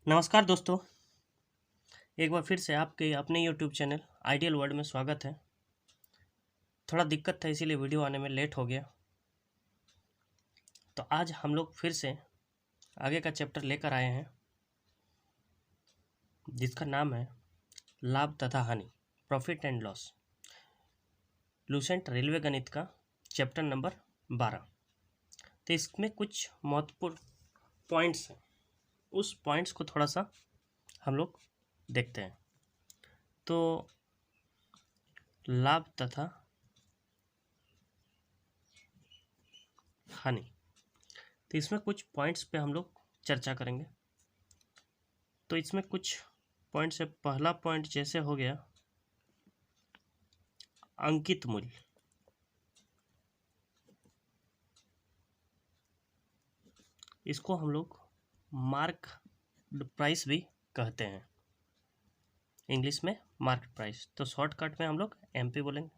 नमस्कार दोस्तों। एक बार फिर से आपके अपने YouTube चैनल आइडियल वर्ल्ड में स्वागत है। थोड़ा दिक्कत था इसीलिए वीडियो आने में लेट हो गया। तो आज हम लोग फिर से आगे का चैप्टर लेकर आए हैं जिसका नाम है लाभ तथा हानि, profit and loss, Lucent railway गणित का चैप्टर नंबर 12। तो इसमें कुछ महत्वपूर्ण पॉइंट्स हैं, उस पॉइंट्स को थोड़ा सा हम लोग देखते हैं। तो लाभ तथा हानि, तो इसमें कुछ पॉइंट्स पे हम लोग चर्चा करेंगे। तो इसमें कुछ पॉइंट्स है। पहला पॉइंट जैसे हो गया अंकित मूल्य। इसको हम लोग मार्क प्राइस भी कहते हैं, इंग्लिश में मार्क प्राइस। तो शॉर्टकट में हम लोग एमपी बोलेंगे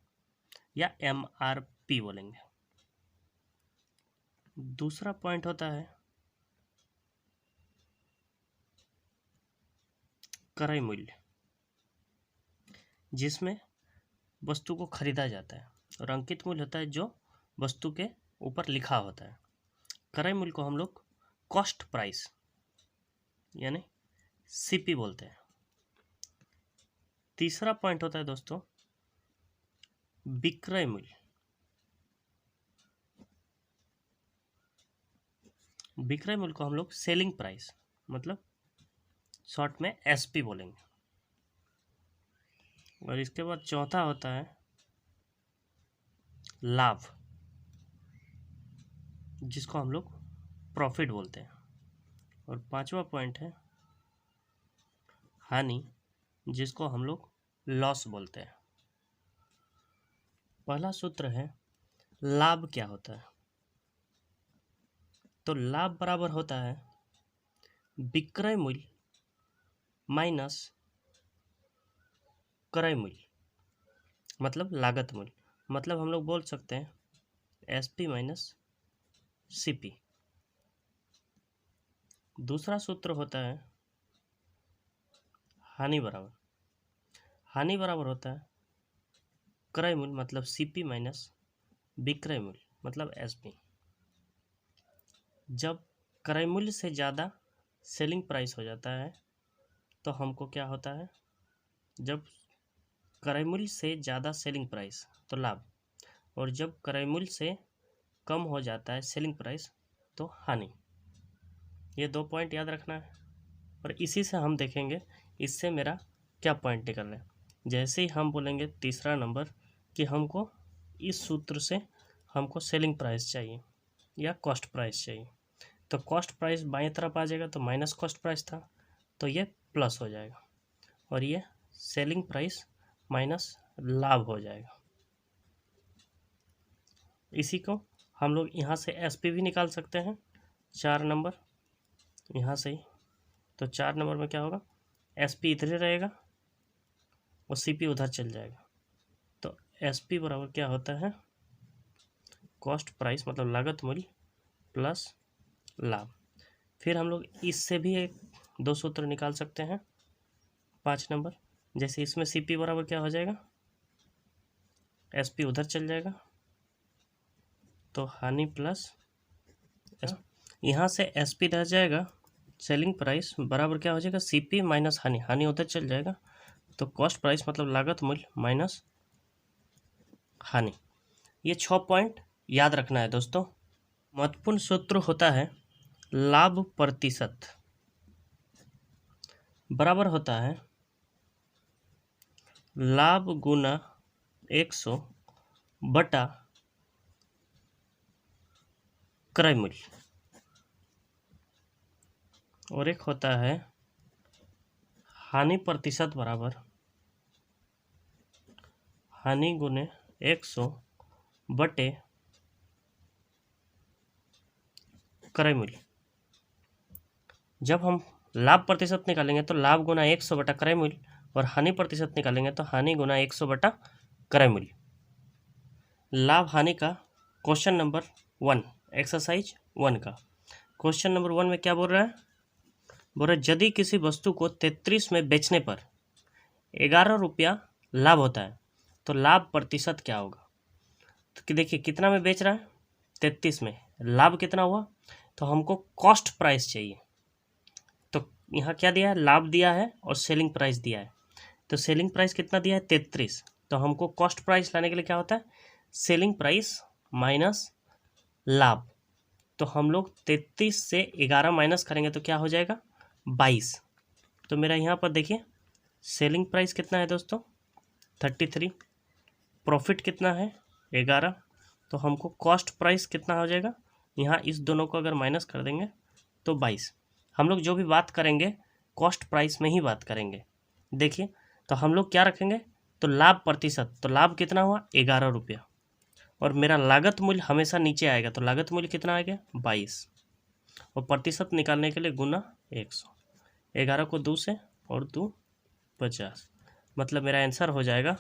या एमआरपी बोलेंगे। दूसरा पॉइंट होता है क्रय मूल्य, जिसमें वस्तु को खरीदा जाता है, और अंकित मूल्य होता है जो वस्तु के ऊपर लिखा होता है। क्रय मूल्य को हम लोग कॉस्ट प्राइस यानी सीपी बोलते हैं। तीसरा पॉइंट होता है दोस्तों विक्रय मूल्य। विक्रय मूल्य को हम लोग सेलिंग प्राइस मतलब शॉर्ट में एसपी बोलेंगे। और इसके बाद चौथा होता है लाभ, जिसको हम लोग प्रॉफिट बोलते हैं। और पांचवा पॉइंट है हानि, जिसको हम लोग लॉस बोलते हैं। पहला सूत्र है लाभ क्या होता है। तो लाभ बराबर होता है विक्रय मूल्य माइनस क्रय मूल्य, मतलब लागत मूल्य। मतलब हम लोग बोल सकते हैं एसपी माइनस सीपी। दूसरा सूत्र होता है हानि बराबर होता है क्रय मूल्य मतलब सीपी माइनस विक्रय मूल्य मतलब एसपी। जब क्रय मूल्य से ज़्यादा सेलिंग प्राइस हो जाता है तो हमको क्या होता है, जब क्रय मूल्य से ज़्यादा सेलिंग प्राइस तो लाभ, और जब क्रय मूल्य से कम हो जाता है सेलिंग प्राइस तो हानि। ये दो पॉइंट याद रखना है, और इसी से हम देखेंगे इससे मेरा क्या पॉइंट निकल रहा है। जैसे ही हम बोलेंगे तीसरा नंबर कि हमको इस सूत्र से हमको सेलिंग प्राइस चाहिए या कॉस्ट प्राइस चाहिए, तो कॉस्ट प्राइस बाएं तरफ आ जाएगा, तो माइनस कॉस्ट प्राइस था तो ये प्लस हो जाएगा, और ये सेलिंग प्राइस माइनस लाभ हो जाएगा। इसी को हम लोग यहाँ से एसपी भी निकाल सकते हैं, 4 नंबर यहाँ से ही। तो 4 नंबर में क्या होगा, एसपी इधर ही रहेगा और सीपी उधर चल जाएगा। तो एसपी बराबर क्या होता है, कॉस्ट प्राइस मतलब लागत मूल्य प्लस लाभ। फिर हम लोग इससे भी एक दो सूत्र निकाल सकते हैं, 5 नंबर। जैसे इसमें सीपी बराबर क्या हो जाएगा, एसपी उधर चल जाएगा तो हानि प्लस यहाँ से एसपी रह जाएगा, सेलिंग प्राइस बराबर क्या हो जाएगा सीपी माइनस हानि, हानि उधर चल जाएगा तो कॉस्ट प्राइस मतलब लागत मूल्य माइनस हानि। ये 6 पॉइंट याद रखना है दोस्तों। महत्वपूर्ण सूत्र होता है लाभ प्रतिशत बराबर होता है लाभ गुना 100 बटा क्रय मूल्य, और एक होता है हानि प्रतिशत बराबर हानि गुने 100 बटे क्रय मूल्य। जब हम लाभ प्रतिशत निकालेंगे तो लाभ गुना 100 बटा क्रय मूल्य, और हानि प्रतिशत निकालेंगे तो हानि गुना 100 बटा क्रय मूल्य। लाभ हानि का क्वेश्चन नंबर 1 एक्सरसाइज 1 का क्वेश्चन नंबर 1 में क्या बोल रहा है, बोल रहे यदि किसी वस्तु को 33 में बेचने पर 11 रुपया लाभ होता है तो लाभ प्रतिशत क्या होगा। तो देखिए कितना में बेच रहा है, 33 में, लाभ कितना हुआ, तो हमको कॉस्ट प्राइस चाहिए। तो यहाँ क्या दिया है, लाभ दिया है और सेलिंग प्राइस दिया है। तो सेलिंग प्राइस कितना दिया है, 33। तो हमको कॉस्ट प्राइस लाने के लिए क्या होता है, सेलिंग प्राइस माइनस लाभ। तो हम लोग 33 से 11 माइनस करेंगे तो क्या हो जाएगा, 22। तो मेरा यहाँ पर देखिए सेलिंग प्राइस कितना है दोस्तों, 33, प्रॉफिट कितना है, 11। तो हमको कॉस्ट प्राइस कितना हो जाएगा, यहाँ इस दोनों को अगर माइनस कर देंगे तो 22। हम लोग जो भी बात करेंगे कॉस्ट प्राइस में ही बात करेंगे। देखिए तो हम लोग क्या रखेंगे, तो लाभ प्रतिशत, तो लाभ कितना हुआ, 11 रुपया, और मेरा लागत मूल्य हमेशा नीचे आएगा, तो लागत मूल्य कितना आएगा, 22, और प्रतिशत निकालने के लिए गुना 100, 11 को 2 से और 2 50, मतलब मेरा आंसर हो जाएगा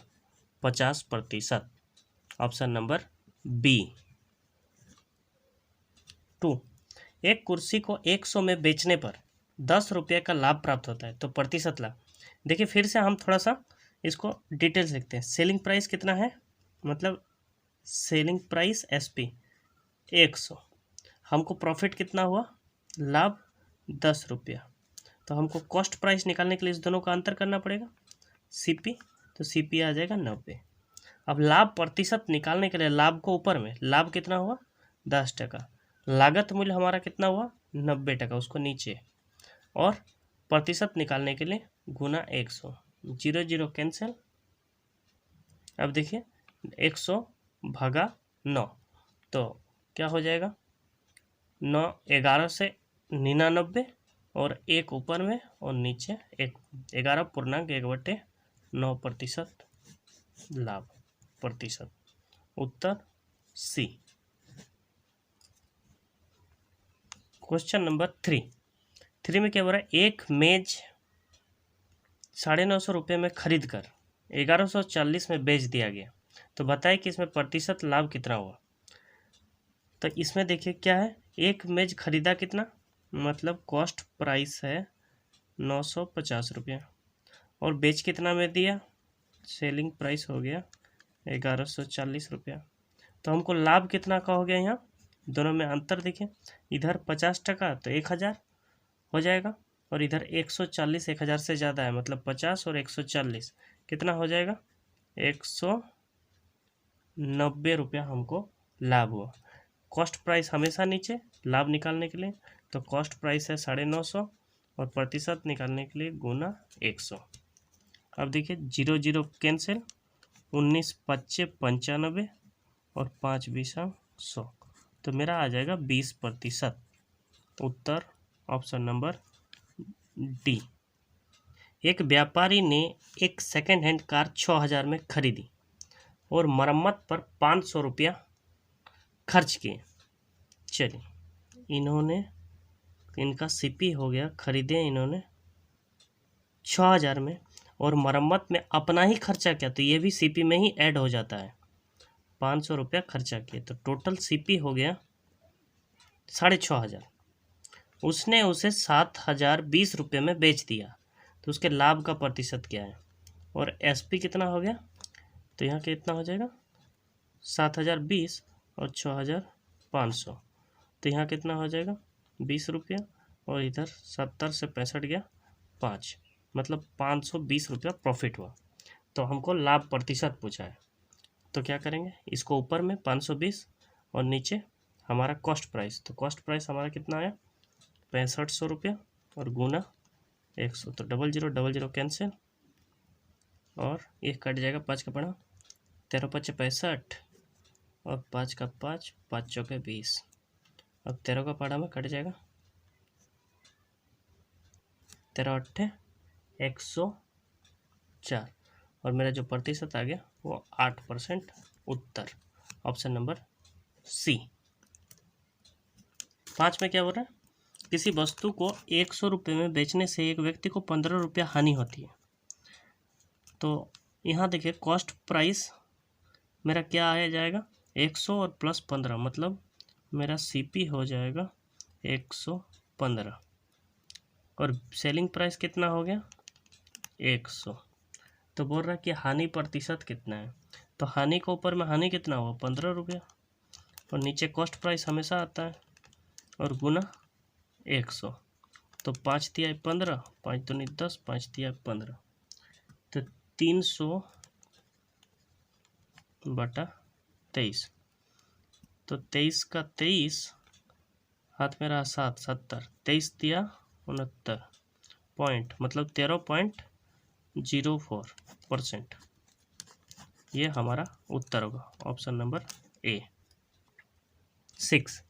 50%। Option number B. 2, एक कुर्सी को 100 में बेचने पर 10 रुपये का लाभ प्राप्त होता है तो प्रतिशत लाभ। देखिए फिर से हम थोड़ा सा इसको डिटेल से देखते हैं। सेलिंग प्राइस कितना है, मतलब सेलिंग प्राइस SP 100, हमको प्रॉफिट कितना हुआ, लाभ 10 रुपया। तो हमको कॉस्ट प्राइस निकालने के लिए इस दोनों का अंतर करना पड़ेगा, CP, तो CP आ जाएगा 90। अब लाभ प्रतिशत निकालने के लिए लाभ को ऊपर में, लाभ कितना हुआ 10%, लागत मूल्य हमारा कितना हुआ 90%, उसको नीचे, और प्रतिशत निकालने के लिए गुना 100, 0 0 कैंसिल। अब देखिए 100 भागा 9, तो क्या हो जाएगा, 9 11 से 99 और 1 ऊपर में और नीचे 1, 11.1/9% लाभ प्रतिशत। उत्तर C। क्वेश्चन नंबर 3 में क्या बोल रहा है, एक मेज 950 रुपये में खरीद कर 1140 में बेच दिया गया, तो बताइए कि इसमें प्रतिशत लाभ कितना हुआ। तो इसमें देखिए क्या है, एक मेज खरीदा कितना, मतलब कॉस्ट प्राइस है 950 रुपया, और बेच कितना में दिया, सेलिंग प्राइस हो गया 1140 रुपया। तो हमको लाभ कितना का हो गया, यहाँ दोनों में अंतर देखिए, इधर 50% तो 1000 हो जाएगा, और इधर 140, 1000 से ज़्यादा है, मतलब 50 और 140 कितना हो जाएगा, 190 रुपया हमको लाभ हुआ। कॉस्ट प्राइस हमेशा नीचे, लाभ निकालने के लिए तो कॉस्ट प्राइस है 950 और प्रतिशत निकालने के लिए गुना 100। अब देखिए 0 0 कैंसिल, 19 5 95 और 5 20 100, तो मेरा आ जाएगा 20%। उत्तर ऑप्शन नंबर D। एक व्यापारी ने एक सेकेंड हैंड कार 6000 में खरीदी और मरम्मत पर 500 रुपया खर्च किए। चलिए इन्होंने, इनका CP हो गया, खरीदे इन्होंने 6000 में और मरम्मत में अपना ही खर्चा किया, तो ये भी CP में ही ऐड हो जाता है, 500 रुपया खर्चा किए, तो टोटल CP हो गया 6500। उसने उसे 7020 रुपये में बेच दिया, तो उसके लाभ का प्रतिशत क्या है, और SP कितना हो गया, तो यहाँ कितना हो जाएगा 7020 और 6500, तो यहाँ कितना हो जाएगा 20 रुपया, और इधर 70 से 65 गया 5, मतलब 520 रुपया प्रॉफिट हुआ। तो हमको लाभ प्रतिशत पूछा है, तो क्या करेंगे, इसको ऊपर में 520 और नीचे हमारा कॉस्ट प्राइस, तो कॉस्ट प्राइस हमारा कितना आया 6500 रुपया और गुना 100, तो 00 00 कैंसिल, और एक कट जाएगा, 5 का पड़ा 13 5 65 और 5 का 5 5 चौके 20, अब 13 का पड़ा में कट जाएगा, 13 8 104, और मेरा जो प्रतिशत आ गया वो 8%। उत्तर ऑप्शन नंबर C। 5 में क्या बोल रहा है, किसी वस्तु को 100 रुपये में बेचने से एक व्यक्ति को 15 रुपया हानि होती है। तो यहाँ देखिए कॉस्ट प्राइस मेरा क्या आ जाएगा 100 और प्लस 15, मतलब मेरा CP हो जाएगा 115, और सेलिंग प्राइस कितना हो गया 100। तो बोल रहा है कि हानि प्रतिशत कितना है, तो हानि के ऊपर में हानि कितना हुआ 15 रुपया, और नीचे कॉस्ट प्राइस हमेशा आता है, और गुना 100। तो 5 तिया 15, 5 दूनी 10, 5 तिया 15, तो 300 बटा 23। तो 23 का 23 हाथ में रहा 7, 70, 23 तिया 69 पॉइंट, मतलब 13.04%। ये हमारा उत्तर होगा ऑप्शन नंबर ए। 6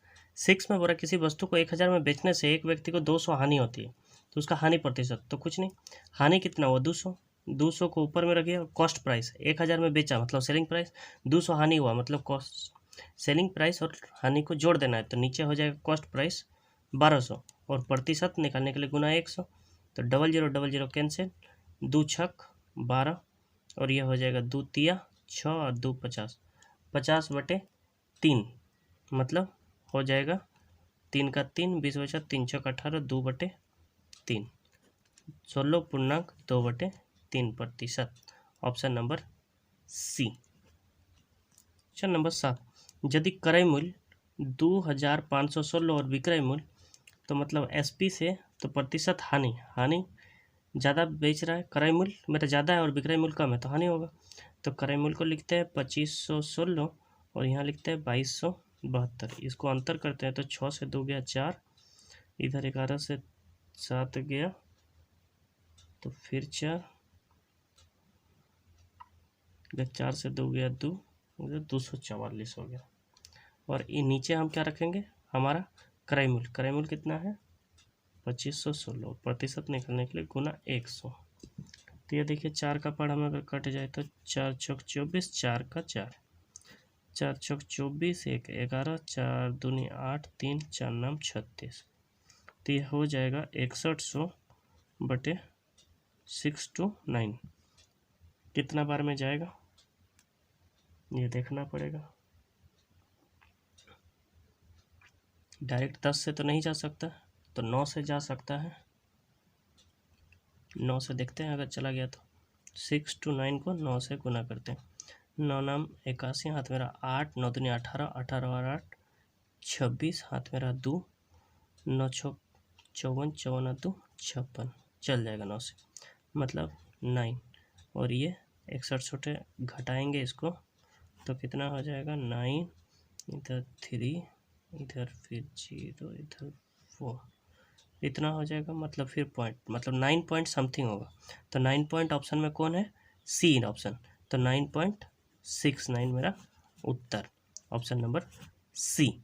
में बोला किसी वस्तु को 1000 में बेचने से एक व्यक्ति को 200 हानि होती है, तो उसका हानि प्रतिशत तो कुछ नहीं, हानि कितना हुआ 200, 200 को ऊपर में रखिए, कॉस्ट प्राइस 1000 में बेचा मतलब सेलिंग प्राइस, 200 हानि हुआ मतलब कॉस्ट, सेलिंग प्राइस और हानि को जोड़ देना है, तो नीचे हो जाएगा कॉस्ट प्राइस 1200 और प्रतिशत निकालने के लिए गुना 100, तो 0000 कैंसिल, 2 छक 12 और यह हो जाएगा 2 तिया 6 और 2 50, 50/3 मतलब हो जाएगा 3 का 3 20 बचा, 3 छक 18, 2/3, 16.2/3%। Option number C. Question number 7, यदि क्रय मूल्य 2516 और विक्रय मूल्य, तो मतलब एसपी से तो प्रतिशत हानि, हानि ज़्यादा बेच रहा है, क्रय मूल्य मेरा ज़्यादा है और विक्रय मूल्य कम है तो हानि होगा, तो क्रय मूल्य को लिखते हैं 2516 और यहाँ लिखते हैं 2272, इसको अंतर करते हैं तो 6 से 2 गया 4, इधर 11 से 7 गया तो फिर 4 से 2 गया 2, 244 हो गया। और ये नीचे हम क्या रखेंगे, हमारा क्रय मूल्य, क्रय मूल्य कितना है 2516, प्रतिशत निकालने के लिए गुना 100। तो ये देखिए 4 का पढ़ हमें अगर कट जाए तो 4 चौक 24, 4 का 4, 4 चौक 24, 1 11, 4 दूनी 8, 3 4 9 36, तो ये हो जाएगा 6100/629। कितना बार में जाएगा ये देखना पड़ेगा, डायरेक्ट 10 से तो नहीं जा सकता, तो 9 से जा सकता है, 9 से देखते हैं अगर चला गया तो 629 को 9 से गुना करते हैं, 9 नाम 81, हाथ मेरा 8, 9 दूनी 18, 18 और 8 26, हाथ मेरा 2, 9 छः 54, 54 2 56, चल जाएगा 9 से, मतलब 9, और ये 61 छोटे घटाएंगे इसको तो कितना हो जाएगा 9, इधर 3, इधर फिर 0, इधर 4, इतना हो जाएगा, मतलब फिर पॉइंट, मतलब 9 पॉइंट समथिंग होगा, तो 9 पॉइंट ऑप्शन में कौन है सी ऑप्शन, तो 9.69 मेरा उत्तर, ऑप्शन नंबर सी।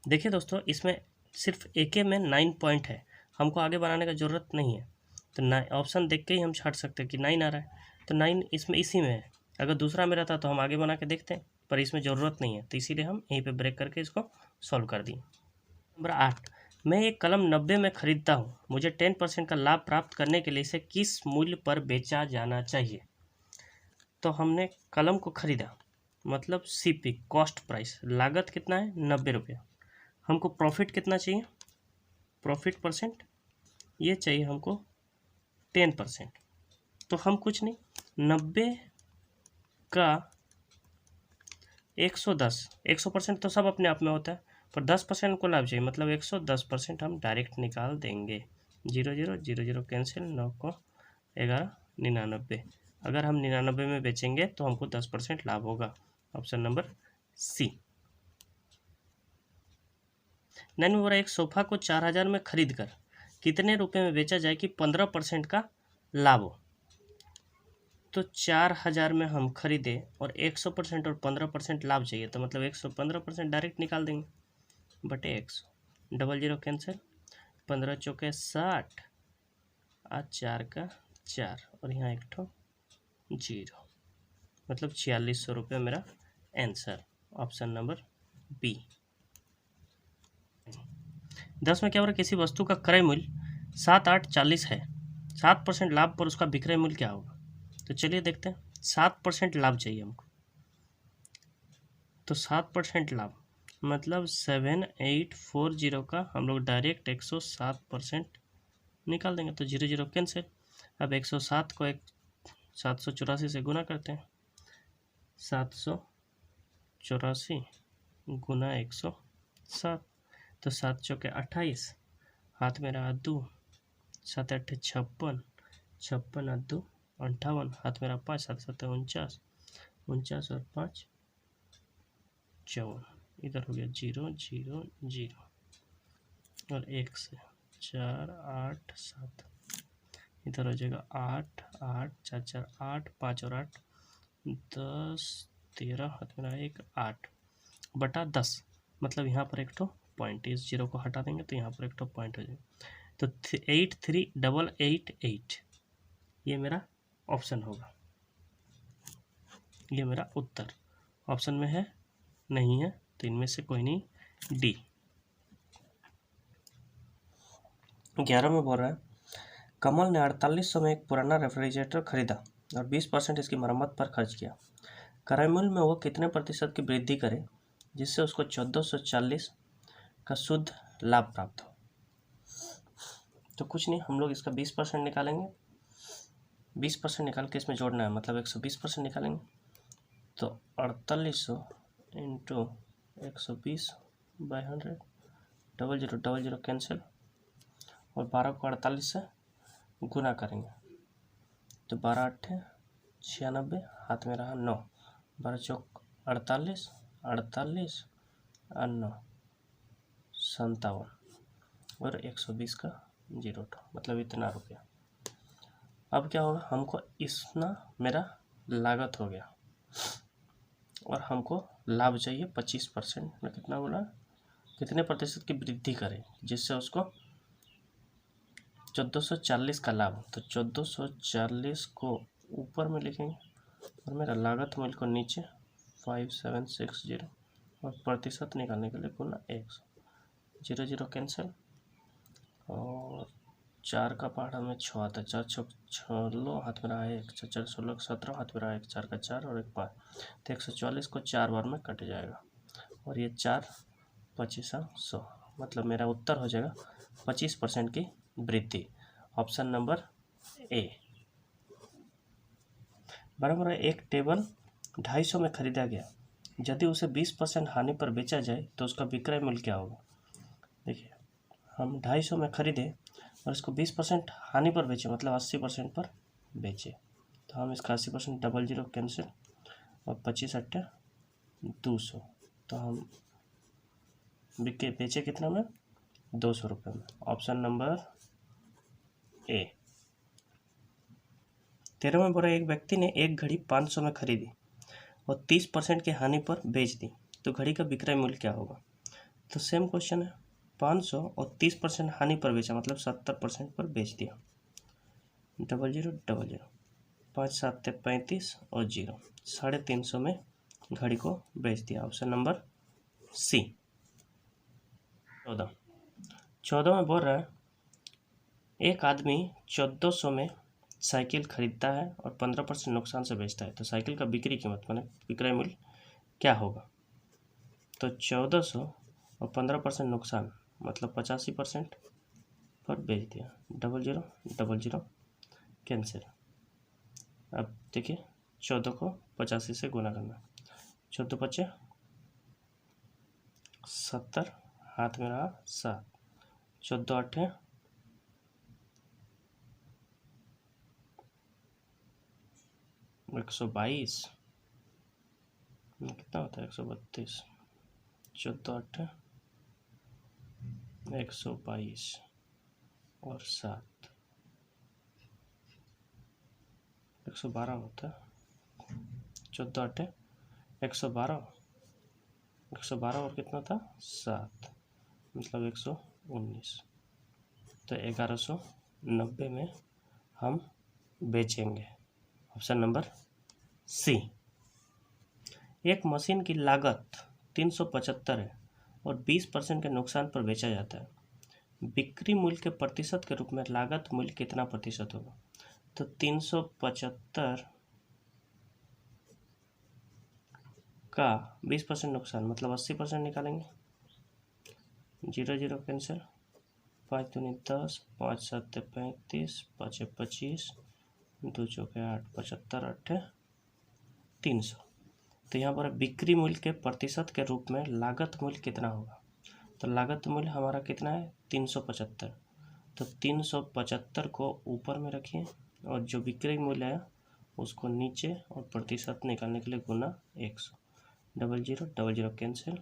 देखिए दोस्तों इसमें सिर्फ एक में 9 पॉइंट है, हमको आगे बनाने का ज़रूरत नहीं है, तो ऑप्शन देख के ही हम छाट सकते हैं कि 9 आ रहा है, तो 9 इसमें इसी में है, अगर दूसरा में रहता तो हम आगे बना के देखते हैं, पर इसमें ज़रूरत नहीं है, तो इसीलिए हम यहीं पे ब्रेक करके इसको सॉल्व कर दिए। नंबर 8, मैं एक कलम 90 में खरीदता हूँ, मुझे 10% का लाभ प्राप्त करने के लिए इसे किस मूल्य पर बेचा जाना चाहिए। तो हमने कलम को खरीदा मतलब सीपी कॉस्ट प्राइस, लागत कितना है 90 रुपया, हमको प्रॉफिट कितना चाहिए, प्रॉफिट परसेंट ये चाहिए हमको 10%, तो हम कुछ नहीं 90 का 110, 100% तो सब अपने आप में होता है, पर 10% को लाभ चाहिए, मतलब 110% हम डायरेक्ट निकाल देंगे, 0 0 0 0 कैंसिल, 9 को 11 99, अगर हम 99 में बेचेंगे तो हमको 10% लाभ होगा, ऑप्शन नंबर सी। 9 में बोला एक सोफा को 4000 में खरीद कर कितने रुपए में बेचा जाए कि 15% का लाभ हो, तो 4000 में हम खरीदे और 100% और 15% लाभ चाहिए, तो मतलब 115% डायरेक्ट निकाल देंगे बटे 100, 00 कैंसिल, 15 चौके 60 और 4 का 4 और यहाँ एक ठो 0, मतलब 4600 रुपये मेरा आंसर, ऑप्शन नंबर बी। 10 में क्या हो रहा है, किसी वस्तु का क्रय मूल्य 7,840 है, 7% लाभ पर उसका विक्रय मूल्य क्या होगा, तो चलिए देखते हैं, 7% लाभ चाहिए हमको, तो 7% लाभ मतलब 7840 का हम लोग डायरेक्ट 107% निकाल देंगे, तो 0 0 कैंसिल। अब 107 को 784 से गुना करते हैं, 784 गुना 107, तो 7 चौके 28, हाथ में रहा 2, 7 8 56, 56 और 2 58, हाथ में रहा 5, 7 7 49, 49 और 5 54, इधर हो गया 0 0 0 और 1 से 4 8 7, इधर हो जाएगा 8 8 4 4 8, 5 और 8 10 13, हाथ में रहा 1 8 बटा 10, मतलब यहाँ पर एक ठो पॉइंट, इस 0 को हटा देंगे तो यहाँ पर एक ठो पॉइंट हो जाएगा, तो 83888 ये मेरा ऑप्शन होगा, ये मेरा उत्तर ऑप्शन में है नहीं है, तो इनमें से कोई नहीं, डी। 11 में बोल रहा है कमल ने 4800 में एक पुराना रेफ्रिजरेटर खरीदा और 20% इसकी मरम्मत पर खर्च किया। क्रय मूल्य में वो कितने प्रतिशत की वृद्धि करे जिससे उसको 1440 का शुद्ध लाभ प्राप्त हो। तो कुछ नहीं, हम लोग इसका 20% निकालेंगे, 20% निकाल के इसमें जोड़ना है, मतलब 120% निकालेंगे, तो 4800 इंटू 120/100, 00 00 कैंसिल, और 12 को 48 से गुना करेंगे, तो 12 8 96, हाथ में रहा 9, 12 चौक 48, 48 और 9 57, और 120 का 0, मतलब इतना रुपया। अब क्या होगा, हमको इतना मेरा लागत हो गया और हमको लाभ चाहिए 25%, में कितना बोला, कितने प्रतिशत की वृद्धि करें जिससे उसको 1440 का लाभ, तो 1440 को ऊपर में लिखेंगे और मेरा लागत मूल्य को नीचे 5760, और प्रतिशत निकालने के लिए गुना 100, 0 0 कैंसिल, और 4 का पहाड़ा में 6 आता है, 4 6 16, हाथ में रहा 1, 4 4 16 17, हाथ में रहा 1, 4 का 4 और 1 5, तो 144 को 4 बार में कट जाएगा, और ये 4 25 100, मतलब मेरा उत्तर हो जाएगा 25% की वृद्धि, ऑप्शन नंबर ए। बराबर है, एक टेबल 250 में खरीदा गया, यदि उसे 20% हानि पर बेचा जाए तो उसका विक्रय मूल्य क्या होगा। देखिए, हम 250 में खरीदे और इसको 20% हानि पर बेचे, मतलब 80% पर बेचे, तो हम इसका 80% 00 कैंसिल, और 25 8 200, तो हम बेचे कितना में, 200 रुपये में, ऑप्शन नंबर ए। 13 में बोला एक व्यक्ति ने एक घड़ी 500 में खरीदी और 30% की हानि पर बेच दी, तो घड़ी का विक्रय मूल्य क्या होगा। तो सेम क्वेश्चन है, 500 और 30% हानि पर बेचा, मतलब 70% पर बेच दिया, 00 00, 5 7 35 और 0, 350 में घड़ी को बेच दिया, ऑप्शन नंबर सी। 14 में बोल रहा है एक आदमी 1400 में साइकिल खरीदता है और 15% नुकसान से बेचता है, तो साइकिल का बिक्री कीमत माने विक्रय मूल्य क्या होगा। तो 1400 और 15% नुकसान, मतलब 85% पर बेच दिया, 00 00 कैंसिल। अब देखिए 14 को 85 से गुना करना, 14 5 70, हाथ में रहा 7, 14 8 122, कितना होता है 132, 14 8 122 और 7 112 होता है, 14 8 112, 112 और कितना था 7, मतलब 119, तो 1190 में हम बेचेंगे, ऑप्शन नंबर सी। एक मशीन की लागत 375 है और 20% के नुकसान पर बेचा जाता है, बिक्री मूल्य के प्रतिशत के रूप में लागत मूल्य कितना प्रतिशत होगा। तो 375 का 20% नुकसान मतलब 80% निकालेंगे। 0 0 कैंसिल, 5 दूनी 10, 5 7 35, 5 25, 2 चौके 8, 75 8 300। तो यहाँ पर बिक्री मूल्य के प्रतिशत के रूप में लागत मूल्य कितना होगा? तो लागत मूल्य हमारा कितना है? 375। तो 375 को ऊपर में रखिए और जो बिक्री मूल्य है उसको नीचे और प्रतिशत निकालने के लिए गुना 100। 0 0 0 0 कैंसिल,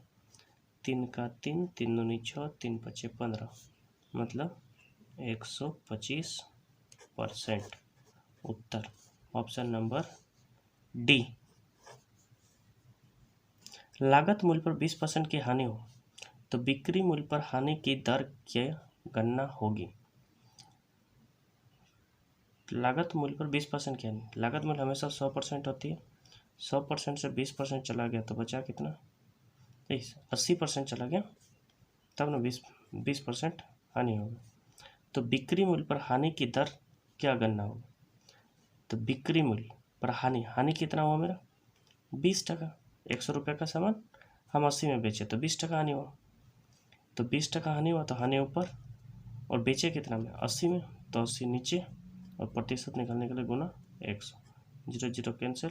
3 का 3, 3 दूनी 6, 3 5 15 मतलब 125%। उत्तर ऑप्शन नंबर डी। लागत मूल्य पर 20% की हानि हो तो बिक्री मूल्य पर हानि की दर की गणना होगी। लागत मूल्य पर 20% की हानि, लागत मूल्य हमेशा 100% होती है। 100% से 20% चला गया तो बचा कितना? 80% चला गया तब ना 20% हानि होगी। तो बिक्री मूल्य पर हानि की दर क्या गणना होगी? तो बिक्री मूल्य पर हानि कितना हुआ मेरा? 20%। 100 रुपये का सामान हम 80 में बेचे तो 20% हानि हुआ। तो 20% हानि हुआ तो हानि ऊपर और बेचे कितना में? 80 में, तो 80 नीचे और प्रतिशत निकालने के लिए गुना 100। 0 0 कैंसिल,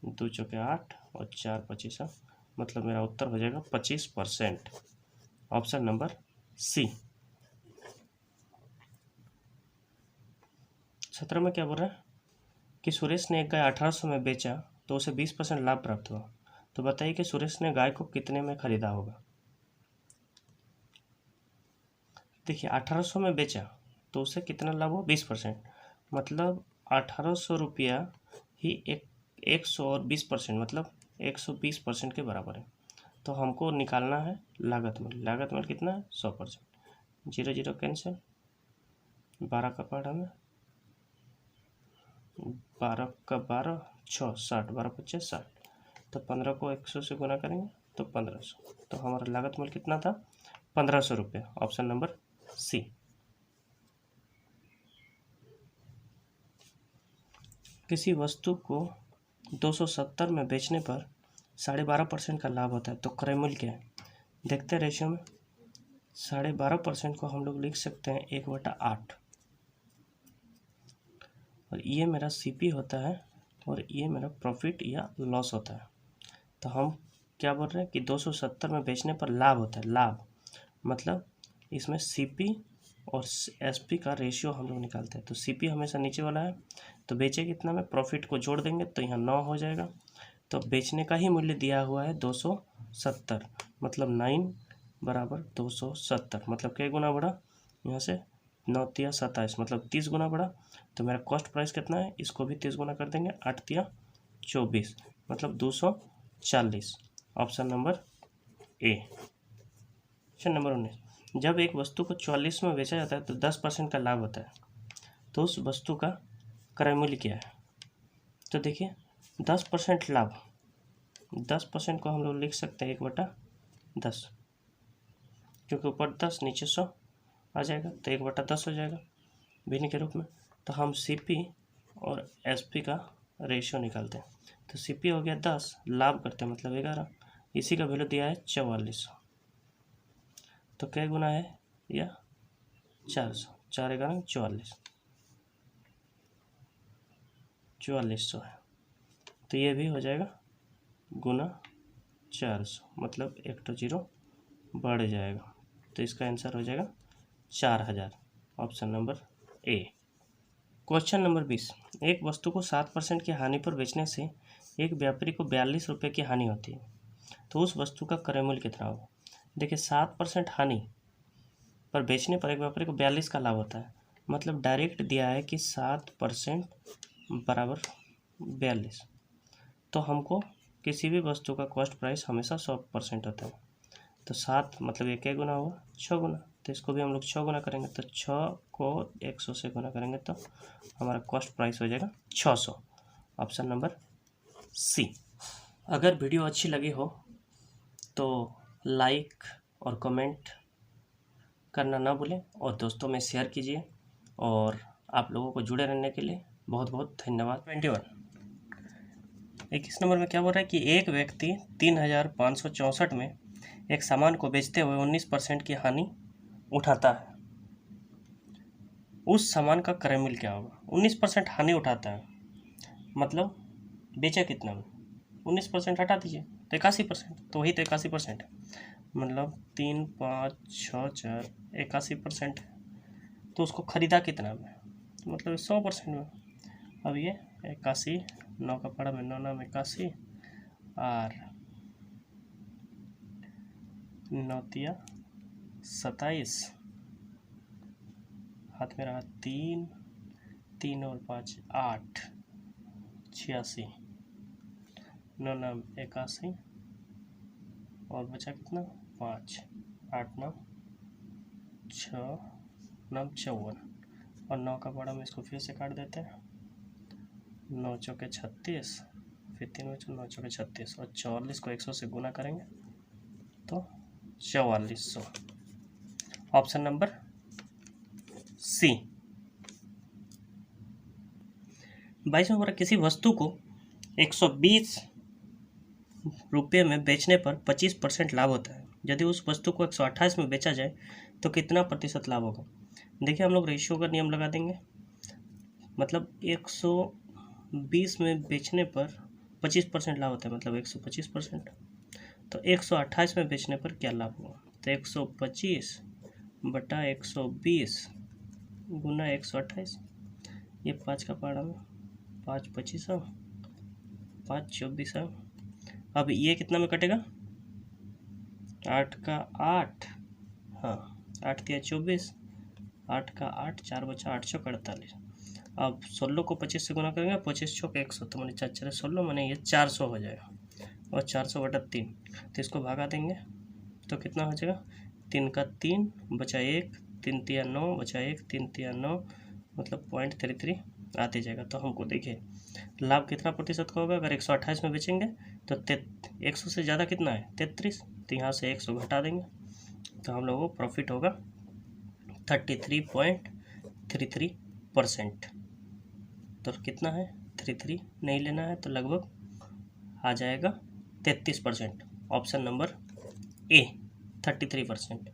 2 चौके 8 और 4 25 मतलब मेरा उत्तर हो जाएगा 25%। ऑप्शन नंबर सी। 17 में क्या बोल रहा है कि सुरेश ने एक गाय 1800 में बेचा तो उसे 20% लाभ प्राप्त हुआ। तो बताइए कि सुरेश ने गाय को कितने में खरीदा होगा? देखिए 1800 में बेचा तो उसे कितना लाभ हुआ? 20%। मतलब 1800 रुपया ही 100 और 20% मतलब 120% के बराबर है। तो हमको निकालना है लागत मूल्य। लागत मूल्य कितना है? 100%। 0 0 कैंसिल, 12 का पढ़ा में 12 का 12 6 60, 12 25 60। तो 15 को 100 से गुना करेंगे तो 1500। तो हमारा लागत मूल्य कितना था? 1500 रुपये। Option number C. किसी वस्तु को 270 में बेचने पर 12.5% का लाभ होता है तो क्रय मूल्य क्या है? देखते हैं रेशियो में। 12.5% को हम लोग लिख सकते हैं 1/8 और ये मेरा सीपी होता है और ये मेरा प्रॉफिट या लॉस होता है। तो हम क्या बोल रहे हैं कि 270 में बेचने पर लाभ होता है। लाभ मतलब इसमें सीपी और एसपी का रेशियो हम लोग निकालते हैं। तो सीपी हमेशा नीचे वाला है तो बेचे कितना में? प्रॉफिट को जोड़ देंगे तो यहाँ 9 हो जाएगा। तो बेचने का ही मूल्य दिया हुआ है 270 मतलब 9 बराबर 270 मतलब क्या गुना बढ़ा? यहाँ से 9 तिया 27 मतलब 30 गुना बढ़ा। तो मेरा कॉस्ट प्राइस कितना है? इसको भी 30 गुना कर देंगे। 8 तिया 24 मतलब 240। Option number A. Question number 19। जब एक वस्तु को 44 में बेचा जाता है तो 10% का लाभ होता है तो उस वस्तु का क्रय मूल्य क्या है? तो देखिए 10% लाभ, 10% को हम लोग लिख सकते हैं 1/10 क्योंकि ऊपर 10 नीचे 100 आ जाएगा तो 1/10 हो जाएगा भिन्न के रूप में। तो हम सीपी और एसपी का रेशियो निकालते हैं। तो सीपी हो गया 10, लाभ करते हैं मतलब 11, इसी का वैल्यू दिया है 44। तो क्या गुना है? या 400, 4 11 44, 4400 है। तो ये भी हो जाएगा गुना 400 मतलब 1 तो 0 बढ़ जाएगा। तो इसका आंसर हो जाएगा 4000। Option number A. Question number 20। एक वस्तु को 7% की हानि पर बेचने से एक व्यापारी को 42 रुपये की हानि होती है तो उस वस्तु का क्रय मूल्य कितना होगा? देखिए 7% हानि पर बेचने पर एक व्यापारी को 42 का लाभ होता है मतलब डायरेक्ट दिया है कि 7% बराबर 42। तो हमको किसी भी वस्तु का कॉस्ट प्राइस हमेशा 100% होता है। तो 7 मतलब ये क्या गुना हुआ? 6 गुना। तो इसको भी हम लोग 6 गुना करेंगे तो 6 को 100 से गुना करेंगे तो हमारा कॉस्ट प्राइस हो जाएगा 600। Option number C. अगर वीडियो अच्छी लगी हो तो लाइक और कमेंट करना ना भूलें और दोस्तों में शेयर कीजिए। और आप लोगों को जुड़े रहने के लिए बहुत बहुत धन्यवाद। 21 21 नंबर में क्या बोल रहा है कि एक व्यक्ति 3,564 में एक सामान को बेचते हुए 19% की हानि उठाता है, उस सामान का क्रय मूल्य क्या होगा। 19% हानि उठाता है मतलब बेचा कितना में, 19% हटा दीजिए तो 81%, तो वही तो 81% है, मतलब 3, 5, 6, 4, 81% है। तो उसको खरीदा कितना में, मतलब 100% में। अब ये 81, 9 का पड़ा में 9 9 81, और 9 तिया 27, हाथ में रहा 3, 3 और 5 8, 86, 9 9 81, और बचा कितना 5, 8 9 6 9 54, और 9 का बड़ा में इसको फिर से काट देते हैं, 9 चौके 36, फिर 3 बचे 9 चौके 36, और 44 को 100 से गुना करेंगे तो 4400। ऑप्शन नंबर सी। 22 में किसी वस्तु को 120 रुपये में बेचने पर 25% लाभ होता है, यदि उस वस्तु को 128 में बेचा जाए तो कितना प्रतिशत लाभ होगा। देखिए हम लोग रेशियो का नियम लगा देंगे, मतलब 120 में बेचने पर 25% लाभ होता है, मतलब 125%। तो 128 में बेचने पर क्या लाभ होगा, तो 125 बटा 120 गुना 128, ये 5 का पहाड़ा में 5 25, 5 24। अब ये कितना में कटेगा, 8 का 8, हाँ 8 तिया 24, 8 का 8, 4 बचा 8 चौक 48। अब 16 को 25 से गुना करेंगे, 25 चौक 100, तो मैंने 4 4 16, मैंने ये 400 हो जाएगा, और 400 बटा 3, तो इसको भगा देंगे तो कितना हो जाएगा, 3 का 3 बचा 1, 3 तिया 9 बचा 1, 3 तिया 9, मतलब 0.33 आते जाएगा। तो हमको देखिए लाभ कितना प्रतिशत का होगा, अगर 128 में बेचेंगे तो 100 से ज़्यादा कितना है 33, तो यहाँ से 100 घटा देंगे तो हम लोगों को प्रॉफिट होगा 33.33%। तो कितना है 33 नहीं लेना है तो लगभग आ जाएगा 33%। Option number A 33%।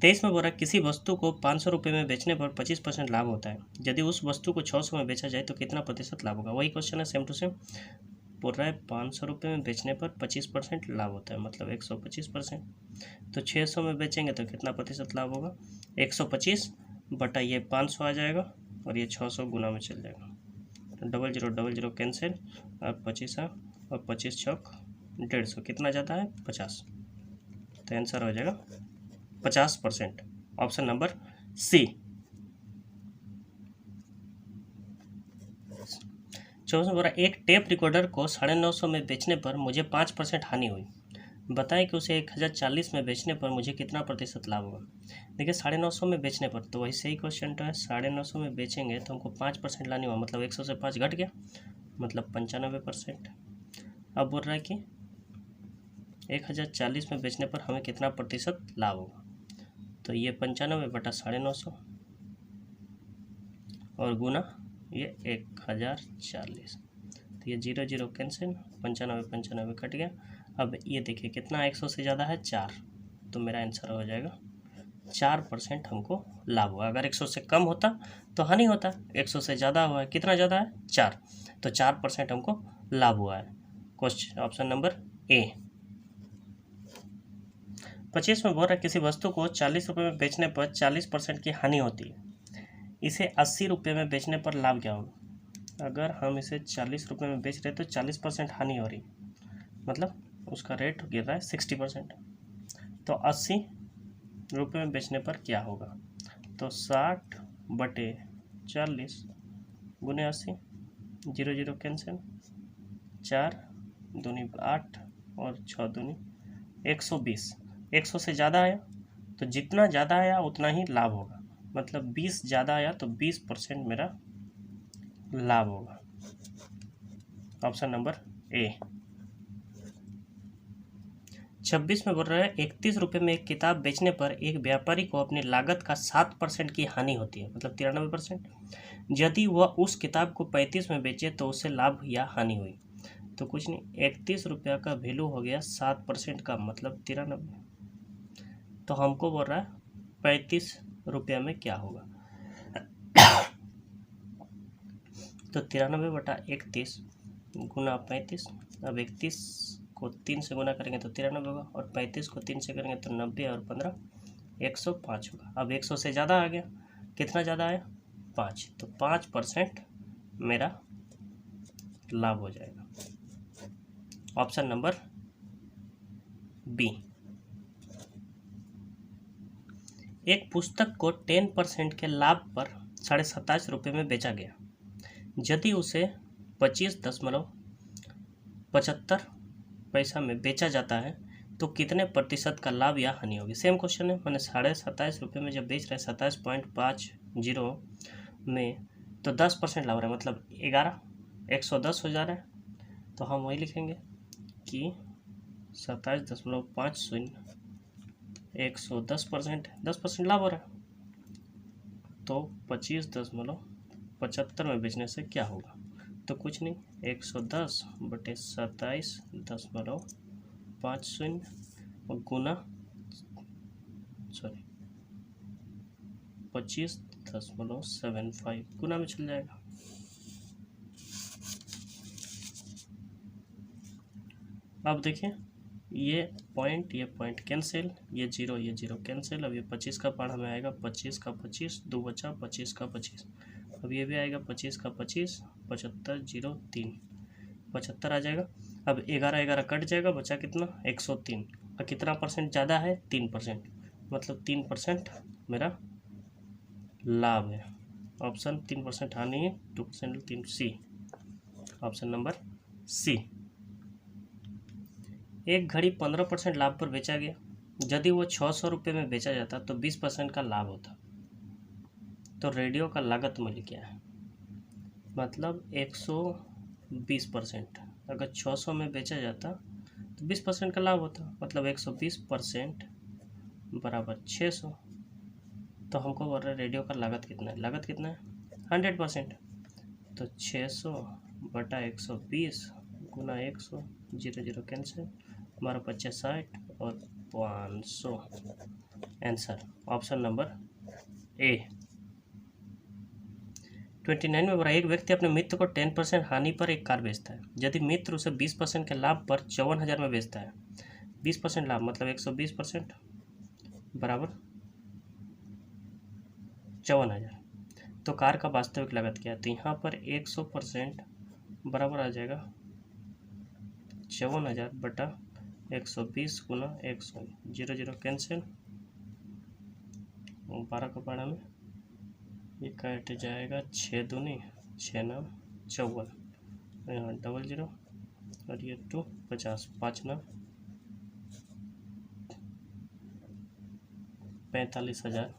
23 में बोल रहा है किसी वस्तु को 500 रुपये में बेचने पर 25% लाभ होता है, यदि उस वस्तु को 600 में बेचा जाए तो कितना प्रतिशत लाभ होगा। वही क्वेश्चन है सेम टू सेम, बोल रहा है 500 रुपये में बेचने पर 25% लाभ होता है, मतलब 125%। तो 600 में बेचेंगे तो कितना प्रतिशत लाभ होगा, 125 बटा ये 500 आ जाएगा, और ये 600 गुना में चल जाएगा, तो 00 कैंसिल, और 25 और 25 चौक 150, कितना जाता है 50, तो आंसर हो जाएगा 50%। ऑप्शन नंबर सी। 24 बोला एक टेप रिकॉर्डर को 950 में बेचने पर मुझे 5% हानि हुई, बताएं कि उसे 1040 में बेचने पर मुझे कितना प्रतिशत लाभ होगा। देखिए 950 में बेचने पर, तो वही सही क्वेश्चन तो है, 950 में बेचेंगे तो हमको 5% लानी हुआ, मतलब 100 से 5 घट गया, मतलब 95%। अब बोल रहा है कि 1040 में बेचने पर हमें कितना प्रतिशत लाभ होगा, तो ये 95 बटा 950 और गुना ये 1040, तो ये 0 कैंसिल, 95 कट गया। अब ये देखिए कितना 100 से ज़्यादा है 4, तो मेरा आंसर हो जाएगा 4% हमको लाभ हुआ। अगर 100 से कम होता तो हानि होता, 100 से ज़्यादा हुआ है, कितना ज़्यादा है 4, तो 4% हमको लाभ हुआ है। Question option number A. 25 में बोल रहा है किसी वस्तु को 40 रुपये में बेचने पर 40% की हानि होती है, इसे 80 रुपये में बेचने पर लाभ क्या होगा। अगर हम इसे 40 रुपये में बेच रहे तो 40% हानि हो रही, मतलब उसका रेट गिर रहा है 60%, तो 80 रुपये में बेचने पर क्या होगा, तो 60 बटे 40 गुने 80, 0 कैंसिल, 4 दूनी 8 और 6 दूनी 120। 100 से ज़्यादा आया तो जितना ज़्यादा आया उतना ही लाभ होगा, मतलब 20 ज़्यादा आया तो 20% मेरा लाभ होगा। Option number A. 26 में बोल रहा है 31 रुपये में एक किताब बेचने पर एक व्यापारी को अपनी लागत का 7% की हानि होती है, मतलब 93%। यदि वह उस किताब को 35 में बेचे तो उसे लाभ या हानि हुई। तो कुछ नहीं, 31 रुपया का वैल्यू हो गया 7% का, मतलब 93। तो हमको बोल रहा है 35 रुपया में क्या होगा। तो 93/31 गुना 35। अब 31 को 3 से गुना करेंगे तो 93 होगा, और 35 को 3 से करेंगे तो 90, और 15 105 होगा। अब 100 से ज़्यादा आ गया, कितना ज़्यादा आया 5, तो 5% मेरा लाभ हो जाएगा। Option number B. एक पुस्तक को 10% के लाभ पर 27.5 रुपये में बेचा गया। यदि उसे 25.75 पैसा में बेचा जाता है तो कितने प्रतिशत का लाभ या हानि होगी। सेम क्वेश्चन है, मैंने 27.5 रुपये में जब बेच रहे हैं 27.50 में, तो 10% लाभ रहा है, मतलब 110 हो जा रहा है। तो हम वही लिखेंगे कि 27.50 110%, 10% लाभ हो रहा है। तो 25.75 में बेचने से क्या होगा। तो कुछ नहीं, 110/27.50 गुना 25.75 गुना में चल जाएगा। अब देखिए, ये पॉइंट कैंसिल, ये जीरो कैंसिल। अब ये 25 का पार्ट हमें आएगा 25 का 25, 2 बचा 25 का 25। अब ये भी आएगा 25 का 25, 75 0 3 75 आ जाएगा। अब 11 कट जाएगा, बचा कितना 103। और कितना परसेंट ज़्यादा है 3%, मतलब 3% मेरा लाभ है। ऑप्शन 3% हानि है, 2% 3 सी, ऑप्शन नंबर सी। एक घड़ी 15% लाभ पर बेचा गया। यदि वो 600 रुपये में बेचा जाता तो 20% का लाभ होता। तो रेडियो का लागत मूल्य क्या है, मतलब 120%। अगर 600 में बेचा जाता तो 20% का लाभ होता, मतलब 120% बराबर 600। तो हमको बोल रहा है रेडियो का लागत कितना है, लागत कितना है 100%। तो 600/120 गुना 100, 0 कैंसिल, 12×5 = 60 और 500। Answer option number A. 29 में बोला एक व्यक्ति अपने मित्र को 10% हानि पर एक कार बेचता है। यदि मित्र उसे 20% के लाभ पर 54,000 में बेचता है, 20% लाभ मतलब 120% बराबर 54,000। तो कार का वास्तविक लागत क्या है, तो यहाँ पर 100% बराबर आ जाएगा 54,000/120 गुना 100, 0 कैंसिल, 12 का पारा में ये कट जाएगा, 6 दूनी 6 नाम 54, यहाँ 00 और ये 2 50, 5 नाम 45,000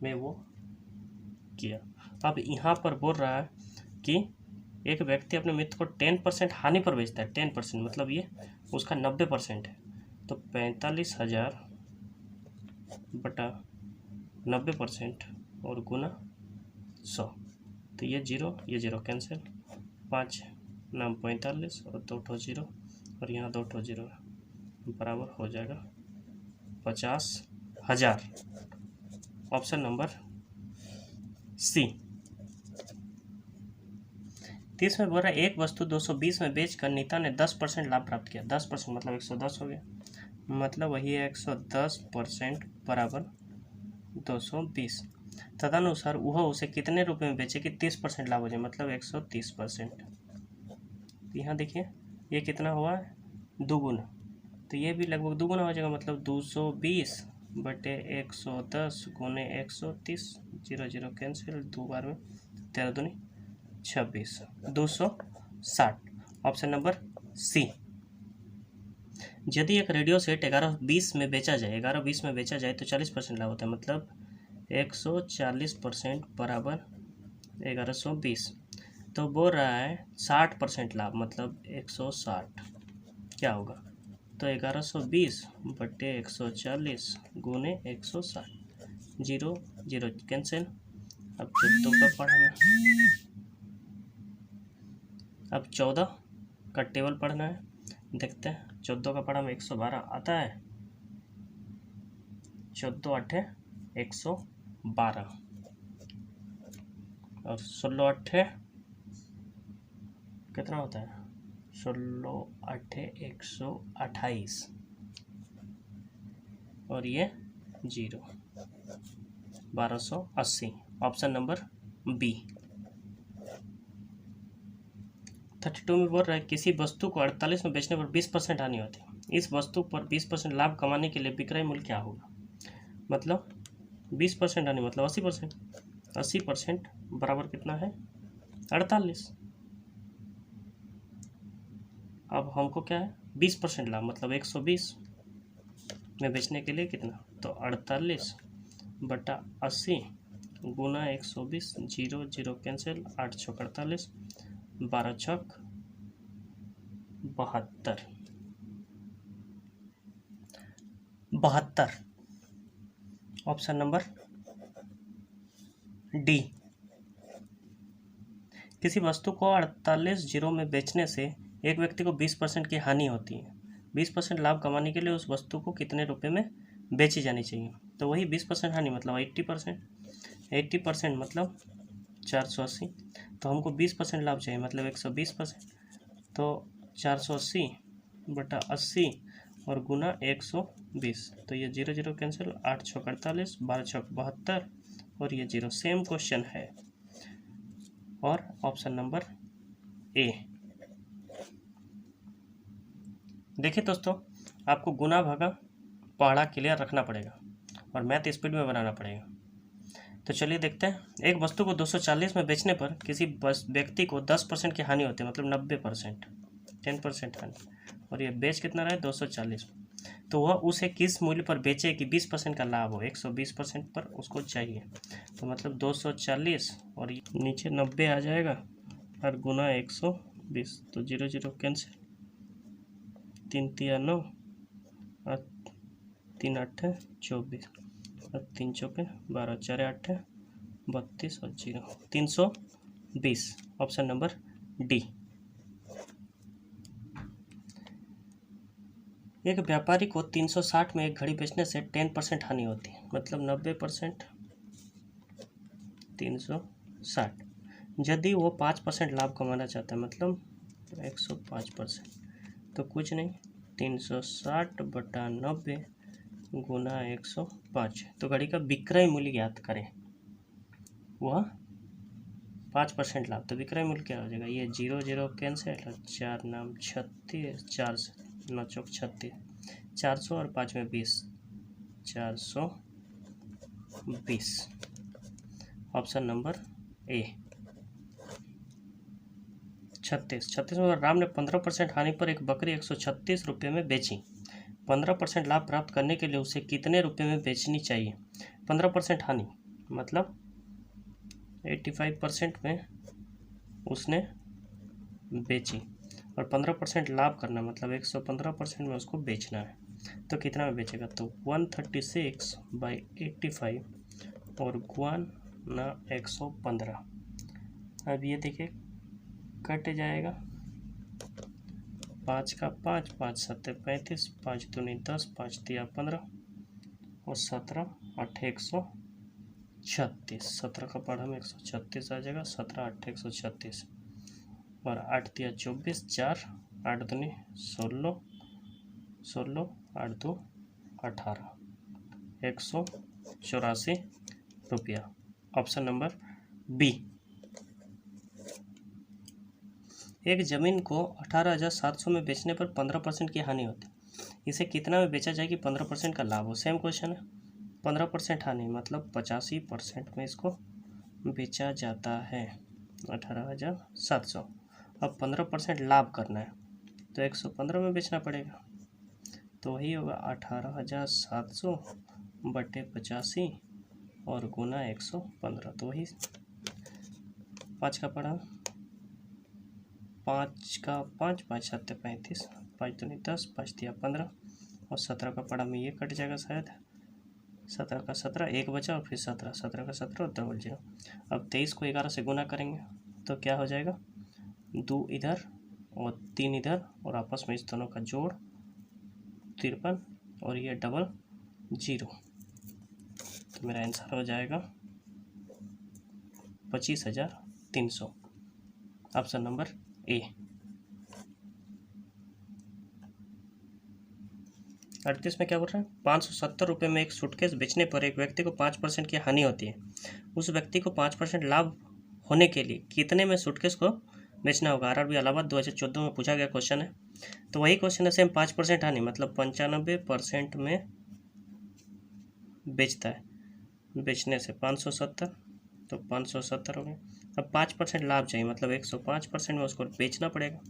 में वो किया। अब यहाँ पर बोल रहा है कि एक व्यक्ति अपने मित्र को 10% हानि पर बेचता है। 10% मतलब ये उसका 90% है। तो 45,000/90% और गुना 100। तो ये 0 कैंसिल, 5 नाम 45 और 2 0 और यहाँ 2 0 बराबर हो जाएगा 50,000। ऑप्शन नंबर सी। 30 में बोल रहा है एक वस्तु 220 में बेचकर नीता ने 10% लाभ प्राप्त किया। 10% मतलब 110 हो गया, मतलब वही है 110% बराबर 220। तदनुसार वह उसे कितने रुपए में बेचे कि 30% लाभ हो जाए, मतलब 130%। यहाँ देखिए ये कितना हुआ है, दोगुना, तो ये भी लगभग दोगुना हो जाएगा, मतलब 220/110 गुने 130, 0 कैंसिल, 2 बार में 13 दूनी 26, 260। Option number C. यदि एक रेडियो सेट 1120 में बेचा जाए 1120 में बेचा जाए तो 40% लाभ होता है, मतलब 140% बराबर 1120। तो बोल रहा है 60% लाभ, मतलब 160 क्या होगा, तो 1120 बटे 140 गुने 160, 0 0 कैंसिल। अब 14 का पढ़ा है, अब 14 का टेबल पढ़ना है। देखते हैं 14 का पढ़ा में 112 आता है, 14 8 112 और 16 8 कितना होता है, 16 8 128 और ये 0, 1280। Option number B. 32 में बोल रहा है किसी वस्तु को 48 में बेचने पर 20% हानि होती है, इस वस्तु पर 20% लाभ कमाने के लिए विक्रय मूल्य क्या होगा। मतलब 20% हानि मतलब 80%, 80% बराबर कितना है 48। अब हमको क्या है 20% लाभ मतलब 120 में बेचने के लिए कितना, तो 48 बटा 80 गुना 120, 0 0 कैंसिल, 8 छक 48, 12 छक 72, 72। Option number D. किसी वस्तु को 48 जीरो में बेचने से एक व्यक्ति को 20% की हानि होती है, 20% लाभ कमाने के लिए उस वस्तु को कितने रुपए में बेची जानी चाहिए। तो वही 20% हानि मतलब 80%, 80% मतलब 480। तो हमको 20% लाभ चाहिए मतलब 120%, तो 480 बटा 80 और गुना 120, तो ये 0 0 कैंसिल, 8 छक 48, 12 छक 72 और ये 0। सेम क्वेश्चन है और ऑप्शन नंबर ए। देखिए दोस्तों, आपको गुना भागा पहाड़ा क्लियर रखना पड़ेगा और मैथ स्पीड में बनाना पड़ेगा। तो चलिए देखते हैं। एक वस्तु को 240 में बेचने पर किसी व्यक्ति को 10% की हानि होती है मतलब 90%, 10% हानि, और ये बेच कितना रहा है 240, तो वह उसे किस मूल्य पर बेचे कि 20% का लाभ हो, 120% पर उसको चाहिए। तो मतलब 240 और नीचे 90 आ जाएगा और गुना 120, तो 0 0 कैंसिल, 3 3 9 और 3 8 24 और 3 चौके 12, 4 8 32 और 0 320। Option number D. एक व्यापारी को 360 में एक घड़ी बेचने से 10% हानि होती है मतलब 90%, 360। यदि वो 5% लाभ कमाना चाहता है मतलब 105%, तो कुछ नहीं 360 बटा 90 गुना 105। तो घड़ी का विक्रय मूल्य ज्ञात करें, वह 5% लाभ, तो विक्रय मूल्य क्या हो जाएगा, ये 0 0 कैंसिल, 4 नाम 36, 4 9 चौक 36, 400 और 5 में 20, 420। Option number A. 36 में राम ने 15% हानि पर एक बकरी 136 रुपये में बेची। 15% लाभ प्राप्त करने के लिए उसे कितने रुपये में बेचनी चाहिए। 15% हानि मतलब 85% में उसने बेची और 15% लाभ करना मतलब 115% में उसको बेचना है। तो कितना में बेचेगा, तो 136/85 और गुना 115। अब ये देखिए कट जाएगा, 5 का 5, 5 7 35, 5 दूनी 10, 5 तिया 15 और 17 8 136, 17 का पढ़ा में 136 आ जाएगा, 17 8 136 और 8 तिया 24, 4 8 दूनी 16, 16 8 2 18, 184 रुपया। Option number B. एक जमीन को 18,700 में बेचने पर 15% की हानि होती है, इसे कितना में बेचा जाए कि 15% का लाभ हो। सेम क्वेश्चन है, 15% हानि मतलब 85% में इसको बेचा जाता है 18,700। अब 15% लाभ करना है तो 115 में बेचना पड़ेगा, तो वही होगा 18,700 बटे 85 और गुना 115, तो वही 5 का पड़ा, 5 का 5, 5 7 35, 5 दूनी 10, 5 तिया 15 और 17 का पड़ा में ये कट जाएगा शायद, 17 का 17 एक बचा और फिर 17, 17 का 17 और डबल 0। अब 23 को 11 से गुना करेंगे तो क्या हो जाएगा, 2 इधर और 3 इधर और आपस में इस दोनों का जोड़ 53 और ये डबल 0। तो मेरा आंसर हो जाएगा 25,300, ऑप्शन नंबर ए। 38 में क्या बोल रहे हैं, 570 रुपये में एक सूटकेस बेचने पर एक व्यक्ति को 5% की हानि होती है। उस व्यक्ति को 5% लाभ होने के लिए कितने में सूटकेस को बेचना होगा। RRB इलाहाबाद 2014 में पूछा गया क्वेश्चन है। तो वही क्वेश्चन है सेम, 5% हानि मतलब 95% में बेचता है, बेचने से 570 तो 570 हो गया। अब 5% लाभ चाहिए मतलब 105% में उसको बेचना पड़ेगा।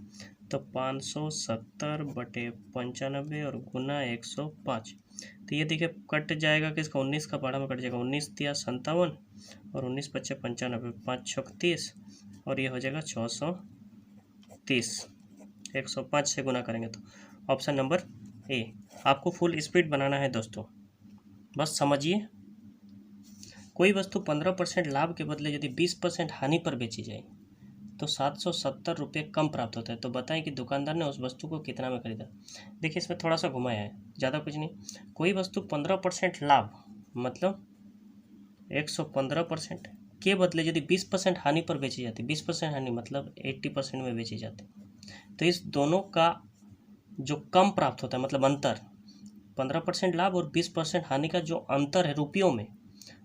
तो 570/95 और गुना 105। तो ये देखिए कट जाएगा किसका, 19 का पढ़ा में कट जाएगा, 19 तिया 57 और 19 पच्चे 95, 5 छक 30 और ये हो जाएगा 630। 105 से गुना करेंगे तो ऑप्शन नंबर ए। आपको फुल स्पीड बनाना है दोस्तों, बस समझिए। कोई वस्तु 15% लाभ के बदले यदि 20% हानि पर बेची जाए तो 770 रुपये कम प्राप्त होता है। तो बताएं कि दुकानदार ने उस वस्तु को कितना में खरीदा। देखिए इसमें थोड़ा सा घुमाया है, ज़्यादा कुछ नहीं। कोई वस्तु 15% लाभ मतलब 115% के बदले यदि 20% हानि पर बेची जाती, 20% हानि मतलब 80% में बेची जाती, तो इस दोनों का जो कम प्राप्त होता है मतलब अंतर, 15% लाभ और 20% हानि का जो अंतर है रुपयों में,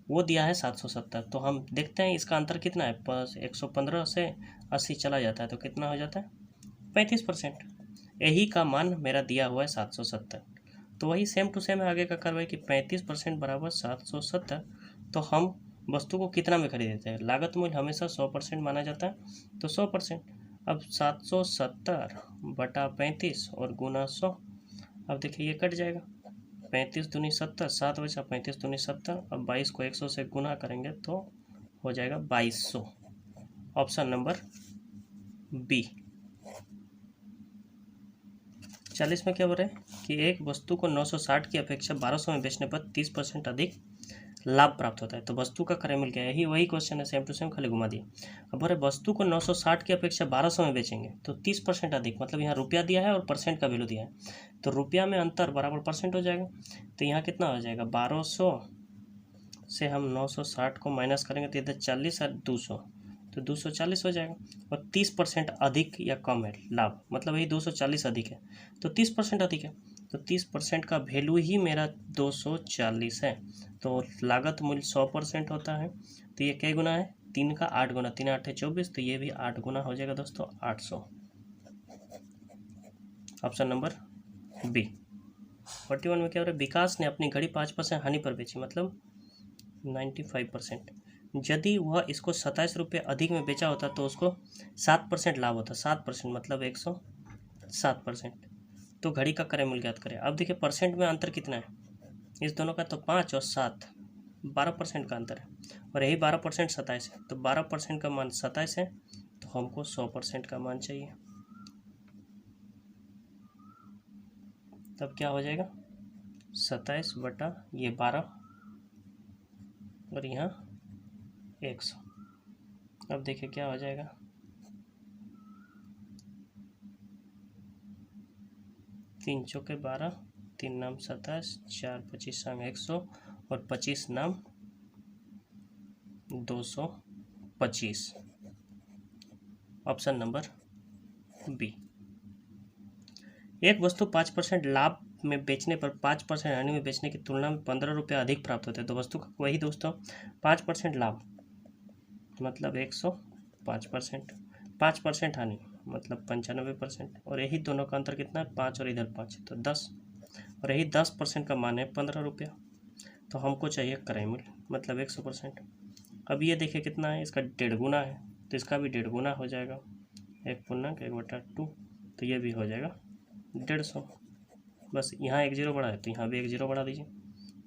वो दिया है 770। तो हम देखते हैं इसका अंतर कितना है, 115 से 80 चला जाता है तो कितना हो जाता है 35%। यही का मान मेरा दिया हुआ है 770। तो वही सेम टू सेम आगे का कार्रवाई कि 35% बराबर 770। तो हम वस्तु को कितना में खरीदते हैं, लागत मूल्य हमेशा 100% माना जाता है तो 100%। अब 770/35 और गुना 100। अब देखिए ये कट जाएगा, 35 दूनी 70, 7 बचा, 35 दूनी 70। अब 22 को 100 से गुना करेंगे तो हो जाएगा 2200, ऑप्शन नंबर बी। 40 में क्या बोल रहे हैं कि एक वस्तु को 960 की अपेक्षा 1200 में बेचने पर 30% अधिक लाभ प्राप्त होता है। तो वस्तु का क्रय मूल्य क्या है, यही वही क्वेश्चन है सेम टू सेम, खाली घुमा दिए। अब बोले वस्तु को 960 की अपेक्षा 1200 में बेचेंगे तो 30% अधिक, मतलब यहाँ रुपया दिया है और परसेंट का वैल्यू दिया है तो रुपया में अंतर बराबर परसेंट हो जाएगा। तो यहाँ कितना हो जाएगा, 1200 से हम 960 को माइनस करेंगे तो इधर 40 और 200 तो 240 हो जाएगा। और 30% अधिक या कम है लाभ मतलब वही 240 अधिक है तो 30% अधिक है तो 30% का वैल्यू ही मेरा 240 है। तो लागत मूल्य 100% होता है। तो ये क्या गुना है, 3 का 8 गुना, 3 8 है 24, तो ये भी 8 गुना हो जाएगा दोस्तों 800, ऑप्शन नंबर बी। 41 में क्या हो रहा है, विकास ने अपनी घड़ी 5% हानि पर बेची मतलब 95%। यदि वह इसको 27 रुपये अधिक में बेचा होता तो उसको 7% लाभ होता, 7% मतलब 107%। तो घड़ी का क्रय मूल्य ज्ञात करें। अब देखिए परसेंट में अंतर कितना है इस दोनों का, तो 5 और 7 12% का अंतर है और यही 12% 27 है। तो 12% का मान 27 है तो हमको 100% का मान चाहिए। तब क्या हो जाएगा 27 बटा ये 12 और यहाँ 100। अब देखिए क्या हो जाएगा, 3 चौके 12, 3 नाम 27, 4 25 संग 100 और 25 नाम 225, ऑप्शन नंबर बी। एक वस्तु 5% लाभ में बेचने पर 5% हानि में बेचने की तुलना में 15 रुपये अधिक प्राप्त होते हैं। तो वस्तु का वही दोस्तों 5% लाभ मतलब 105%, 5% हानि मतलब 95% और यही दोनों का अंतर कितना है 5 और इधर 5 तो 10 और यही 10% का मान है 15 रुपया। तो हमको चाहिए क्रय मूल्य मतलब 100%। अब ये देखिए कितना है, इसका 1.5 गुना है तो इसका भी 1.5 गुना हो जाएगा, 1/1/2 तो ये भी हो जाएगा 150। बस यहाँ 1 0 बढ़ा है तो यहाँ भी 1 0 बढ़ा दीजिए,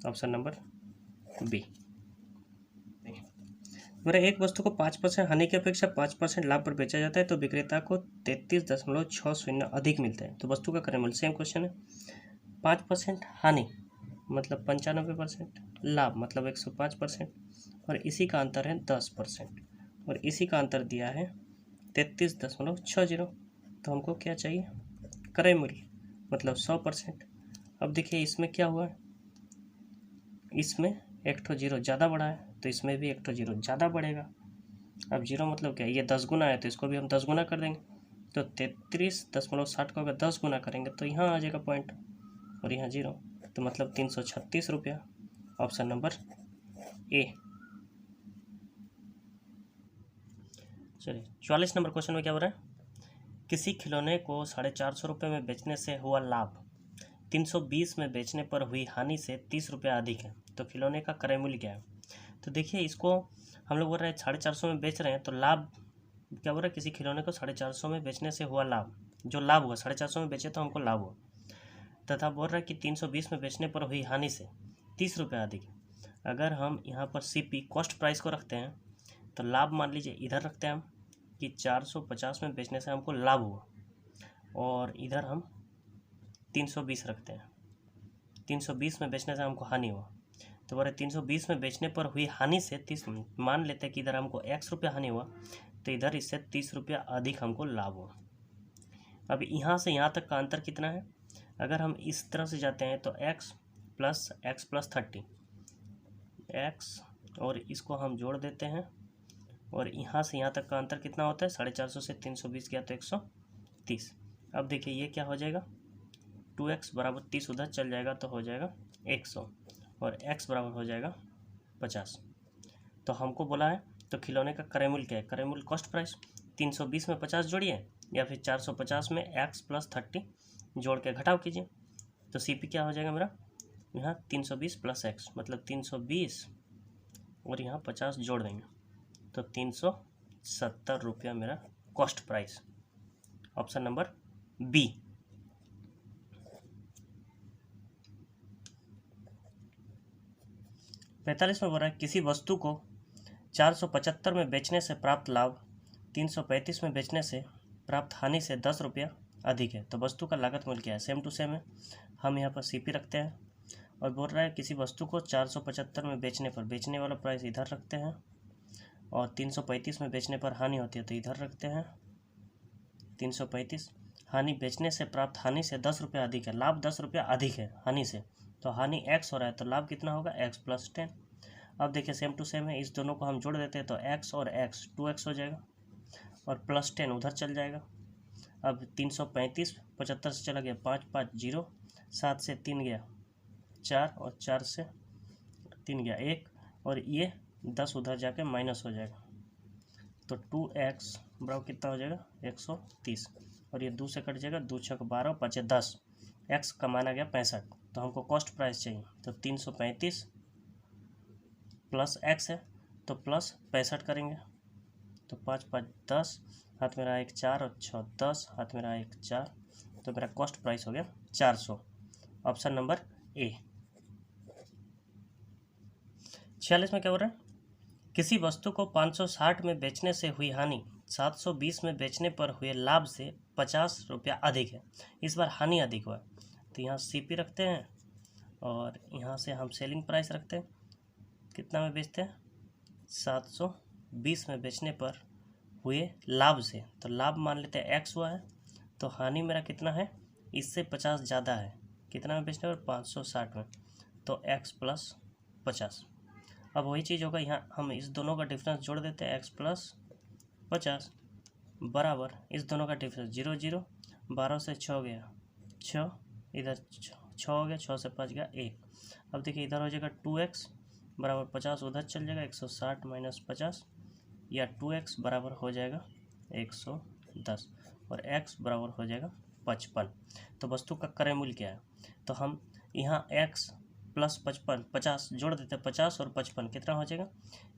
ऑप्शन नंबर बी। मेरा एक वस्तु को 5% हानि की अपेक्षा 5% लाभ पर बेचा जाता है तो विक्रेता को 33.60 अधिक मिलते हैं। तो वस्तु का क्रय मूल्य, सेम क्वेश्चन है। 5% हानि मतलब 95%, लाभ मतलब 105%, और इसी का अंतर है 10%, और इसी का अंतर दिया है 33.60। तो हमको क्या चाहिए, क्रय मूल्य मतलब 100%। अब देखिए इसमें क्या हुआ है, इसमें एक ठो जीरो ज़्यादा बढ़ा है तो इसमें भी एक ठो जीरो ज़्यादा बढ़ेगा। अब जीरो मतलब क्या, ये 10 गुना है तो इसको भी हम 10 गुना कर देंगे। तो 33.60 को अगर 10 गुना करेंगे तो यहाँ आ जाएगा पॉइंट, और यहाँ जीरो, तो मतलब 336 रुपया। Option number A. चलिए 44 नंबर क्वेश्चन में क्या हो रहा है, किसी खिलौने को 450 रुपये में बेचने से हुआ लाभ 320 में बेचने पर हुई हानि से 30 रुपया अधिक है। तो खिलौने का क्रय मूल्य क्या है। तो देखिए इसको हम लोग बोल रहे हैं 450 में बेच रहे हैं, तो लाभ क्या बोल रहा है, किसी खिलौने को 450 में बेचने से हुआ लाभ, जो लाभ हुआ 450 में बेचे तो हमको लाभ हुआ, तथा बोल रहा है कि 320 में बेचने पर हुई हानि से 30 रुपया अधिक है। अगर हम यहाँ पर CP कॉस्ट प्राइस को रखते हैं तो लाभ मान लीजिए इधर रखते हैं हम कि 450 में बेचने से हमको लाभ हुआ, और इधर हम 320 रखते हैं, 320 में बेचने से हमको हानि हुआ। तो बोले 320 में बेचने पर हुई हानि से 30, मान लेते हैं कि इधर हमको X रुपया हानि हुआ तो इधर इससे 30 रुपया अधिक हमको लाभ हुआ। अब यहाँ से यहाँ तक का अंतर कितना है, अगर हम इस तरह से जाते हैं तो x प्लस 30 x, और इसको हम जोड़ देते हैं, और यहाँ से यहाँ तक का अंतर कितना होता है, 450 से 320 गया तो 130। अब देखिए ये क्या हो जाएगा, 2x बराबर 30 उधर चल जाएगा तो हो जाएगा 100, और x बराबर हो जाएगा 50। तो हमको बोला है तो खिलौने का क्रय मूल्य क्या है, क्रय मूल्य कॉस्ट प्राइस 320 में 50 जोड़िए, या फिर 450 में x प्लस 30 जोड़ के घटाव कीजिए। तो CP क्या हो जाएगा मेरा, यहाँ 320 प्लस x मतलब 320, और यहाँ 50 जोड़ देंगे तो 370 रुपया मेरा cost price. Option number B. 45 में बोल रहा है किसी वस्तु को 475 में बेचने से प्राप्त लाभ 335 में बेचने से प्राप्त हानि से 10 रुपया अधिक है। तो वस्तु का लागत मूल्य क्या है, सेम टू सेम है, हम यहाँ पर CP रखते हैं, और बोल रहा है किसी वस्तु को 475 में बेचने पर, बेचने वाला प्राइस इधर रखते हैं, और 335 में बेचने पर हानि होती है तो इधर रखते हैं 335। हानि बेचने से प्राप्त हानि से 10 रुपया अधिक है, लाभ 10 रुपया अधिक है हानि से, तो हानि x हो रहा है तो लाभ कितना होगा, x प्लस 10। अब देखिए सेम टू सेम है, इस दोनों को हम जोड़ देते हैं तो x और x 2x हो जाएगा, और प्लस 10 उधर चल जाएगा। अब 335 75 से चला गया, 5 5 0, 7 से 3 गया 4, और 4 से 3 गया 1, और ये 10 उधर जाके माइनस हो जाएगा, तो 2x बराबर कितना हो जाएगा 130, और ये 2 से कट जाएगा, 2 छक 12 5 10, x का माना गया 65। तो हमको कॉस्ट प्राइस चाहिए, तो 335 प्लस x है तो प्लस 65 करेंगे, तो 5 5 10, हाथ में रहा 1 4, और 6 10, हाथ में रहा 1 4, तो मेरा कॉस्ट प्राइस हो गया 400। Option number A. 46 में क्या हो रहा है, किसी वस्तु को 560 में बेचने से हुई हानि 720 में बेचने पर हुए लाभ से 50 रुपया अधिक है। इस बार हानि अधिक हुआ, तो यहाँ CP रखते हैं, और यहाँ से हम सेलिंग प्राइस रखते हैं, कितना में बेचते हैं 720 में बेचने पर हुए लाभ से, तो लाभ मान लेते हैं x हुआ है, तो हानि मेरा कितना है, इससे 50 ज़्यादा है, कितना में बेचने पर 560 में, तो x प्लस 50। अब वही चीज़ होगा, यहाँ हम इस दोनों का डिफरेंस जोड़ देते हैं, x प्लस 50 बराबर इस दोनों का डिफरेंस 0 0, 12 से 6 गया 6, इधर 6 हो गया, 6 से 5 गया 1। अब देखिए इधर हो जाएगा 2x बराबर 50, उधर चल जाएगा 160 माइनस 50, या 2x बराबर हो जाएगा 110, और x बराबर हो जाएगा 55। तो वस्तु का क्रय मूल्य क्या है, तो हम यहाँ x प्लस 55 50 जोड़ देते हैं, 50 और 55 कितना हो जाएगा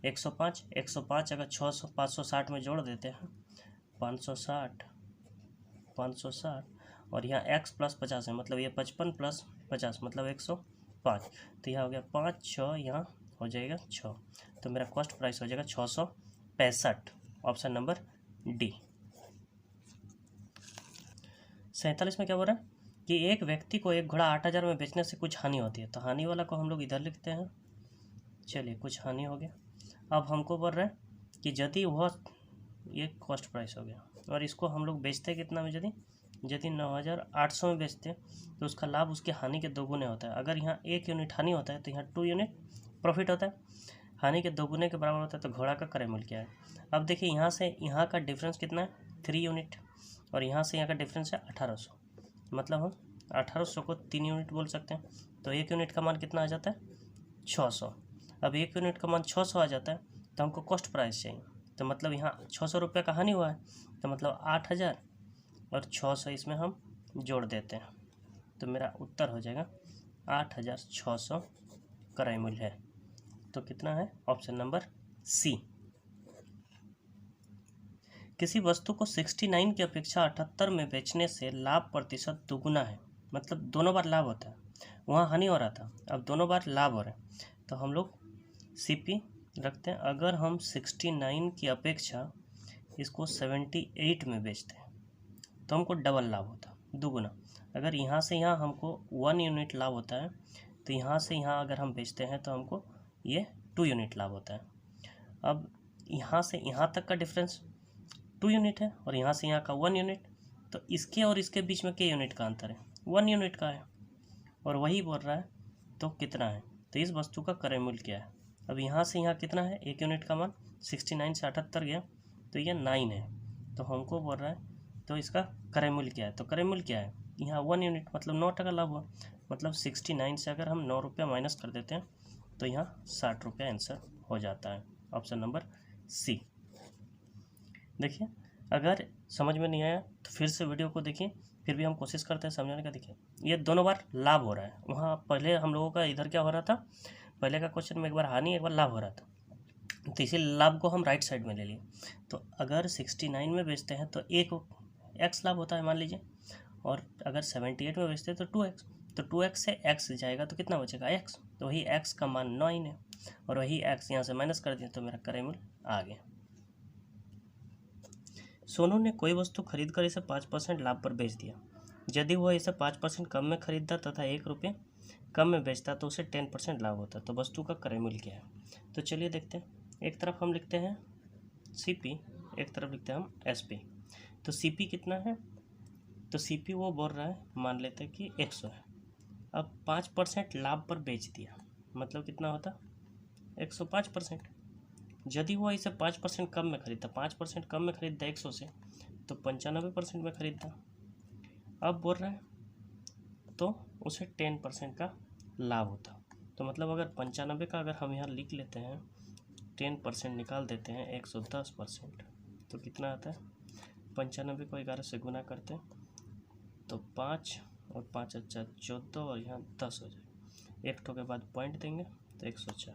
105। 105 अगर 600 560 में जोड़ देते हैं 560, और यहाँ x प्लस 50 है, मतलब ये 55 प्लस 50 मतलब 105, तो यहाँ हो गया 5 6 यहाँ हो जाएगा 6, तो मेरा कॉस्ट प्राइस हो जाएगा 665। Option number D. 47 में क्या बोल रहा है कि एक व्यक्ति को एक घोड़ा 8,000 में बेचने से कुछ हानि होती है, तो हानि वाला को हम लोग इधर लिखते हैं। चलिए, कुछ हानि हो गया। अब हमको बोल रहा है कि यदि वह, ये कॉस्ट प्राइस हो गया, और इसको हम लोग बेचते हैं कितना में, यदि 9,800 में बेचते हैं तो उसका लाभ उसके हानि के दोगुने होता है। अगर यहाँ 1 यूनिट हानि होता है तो यहाँ 2 यूनिट प्रॉफिट होता है। हानि के दोगुने के बराबर होता है तो घोड़ा का क्रय मूल्य क्या है। अब देखिए, यहाँ से यहाँ का डिफरेंस कितना है, 3 यूनिट, और यहाँ से यहाँ का डिफरेंस है 1800, मतलब हम 1800 को 3 यूनिट बोल सकते हैं। तो 1 यूनिट का मान कितना आ जाता है, 600। अब 1 यूनिट का मान 600 आ जाता है तो हमको कॉस्ट प्राइस चाहिए, तो मतलब यहाँ 600 रुपये का हानि हुआ है, तो मतलब 8,000 और 600 इसमें हम जोड़ देते हैं, तो मेरा उत्तर हो जाएगा 8,600 क्रय मूल्य है। तो कितना है, ऑप्शन नंबर सी। किसी वस्तु को 69 की अपेक्षा 78 में बेचने से लाभ प्रतिशत दुगुना है, मतलब दोनों बार लाभ होता है, वहाँ हानि हो रहा था, अब दोनों बार लाभ हो रहा है, तो हम लोग CP रखते हैं। अगर हम 69 की अपेक्षा इसको 78 में बेचते हैं तो हमको डबल लाभ होता है, दुगुना। अगर यहाँ से यहाँ हमको 1 यूनिट लाभ होता है, तो यहाँ से यहाँ अगर हम बेचते हैं तो हमको ये 2 यूनिट लाभ होता है। अब यहाँ से यहाँ तक का डिफरेंस 2 यूनिट है, और यहाँ से यहाँ का 1 यूनिट, तो इसके और इसके बीच में क्या यूनिट का अंतर है, 1 यूनिट का है, और वही बोल रहा है तो कितना है, तो इस वस्तु का क्रय मूल्य क्या है। अब यहाँ से यहाँ कितना है, 1 यूनिट का मान 69 से 78 गया, तो ये 9 है, तो हमको बोल रहा है तो इसका क्रय मूल्य क्या है, तो क्रय मूल्य क्या है, यहाँ 1 यूनिट मतलब 9% लाभ हुआ, मतलब 69 से अगर हम 9 रुपया माइनस कर देते हैं तो यहाँ 60 रुपया आंसर हो जाता है। Option number C. देखिए, अगर समझ में नहीं आया तो फिर से वीडियो को देखिए, फिर भी हम कोशिश करते हैं समझाने का। देखिए, ये दोनों बार लाभ हो रहा है, वहाँ पहले हम लोगों का इधर क्या हो रहा था, पहले का क्वेश्चन में एक बार हानि एक बार लाभ हो रहा था, तो इसी लाभ को हम राइट साइड में ले लिए। तो अगर 69 में बेचते हैं तो एक x लाभ होता है मान लीजिए, और अगर 78 में बेचते हैं तो 2x, तो 2x से x जाएगा तो कितना बचेगा, x, तो वही x का मान 9 है, और वही x यहाँ से माइनस कर दिया तो मेरा क्रय मूल्य आ गया। सोनू ने कोई वस्तु खरीद कर इसे 5% लाभ पर बेच दिया। यदि वह इसे 5% कम में खरीदता तथा 1 रुपये कम में बेचता तो उसे 10% लाभ होता, तो वस्तु का क्रय मूल्य क्या है। तो चलिए देखते हैं, एक तरफ हम लिखते हैं CP, एक तरफ लिखते हैं हम SP। तो CP कितना है, तो CP वो बोल रहा है, मान लेते हैं कि 100 है। अब 5% लाभ पर बेच दिया, मतलब कितना होता, 105%। यदि वो इसे 5% कम में खरीदता, 5% कम में खरीदता 100 से, तो 95% में खरीदता। अब बोल रहा है तो उसे 10% का लाभ होता, तो मतलब अगर 95 का अगर हम यहाँ लिख लेते हैं, 10% निकाल देते हैं, 110%, तो कितना आता है, 95 को 11 से गुना करते हैं तो 5 और 5 अच्छा 14, और यहाँ 10 हो जाए, एक ठो के बाद पॉइंट देंगे तो 104,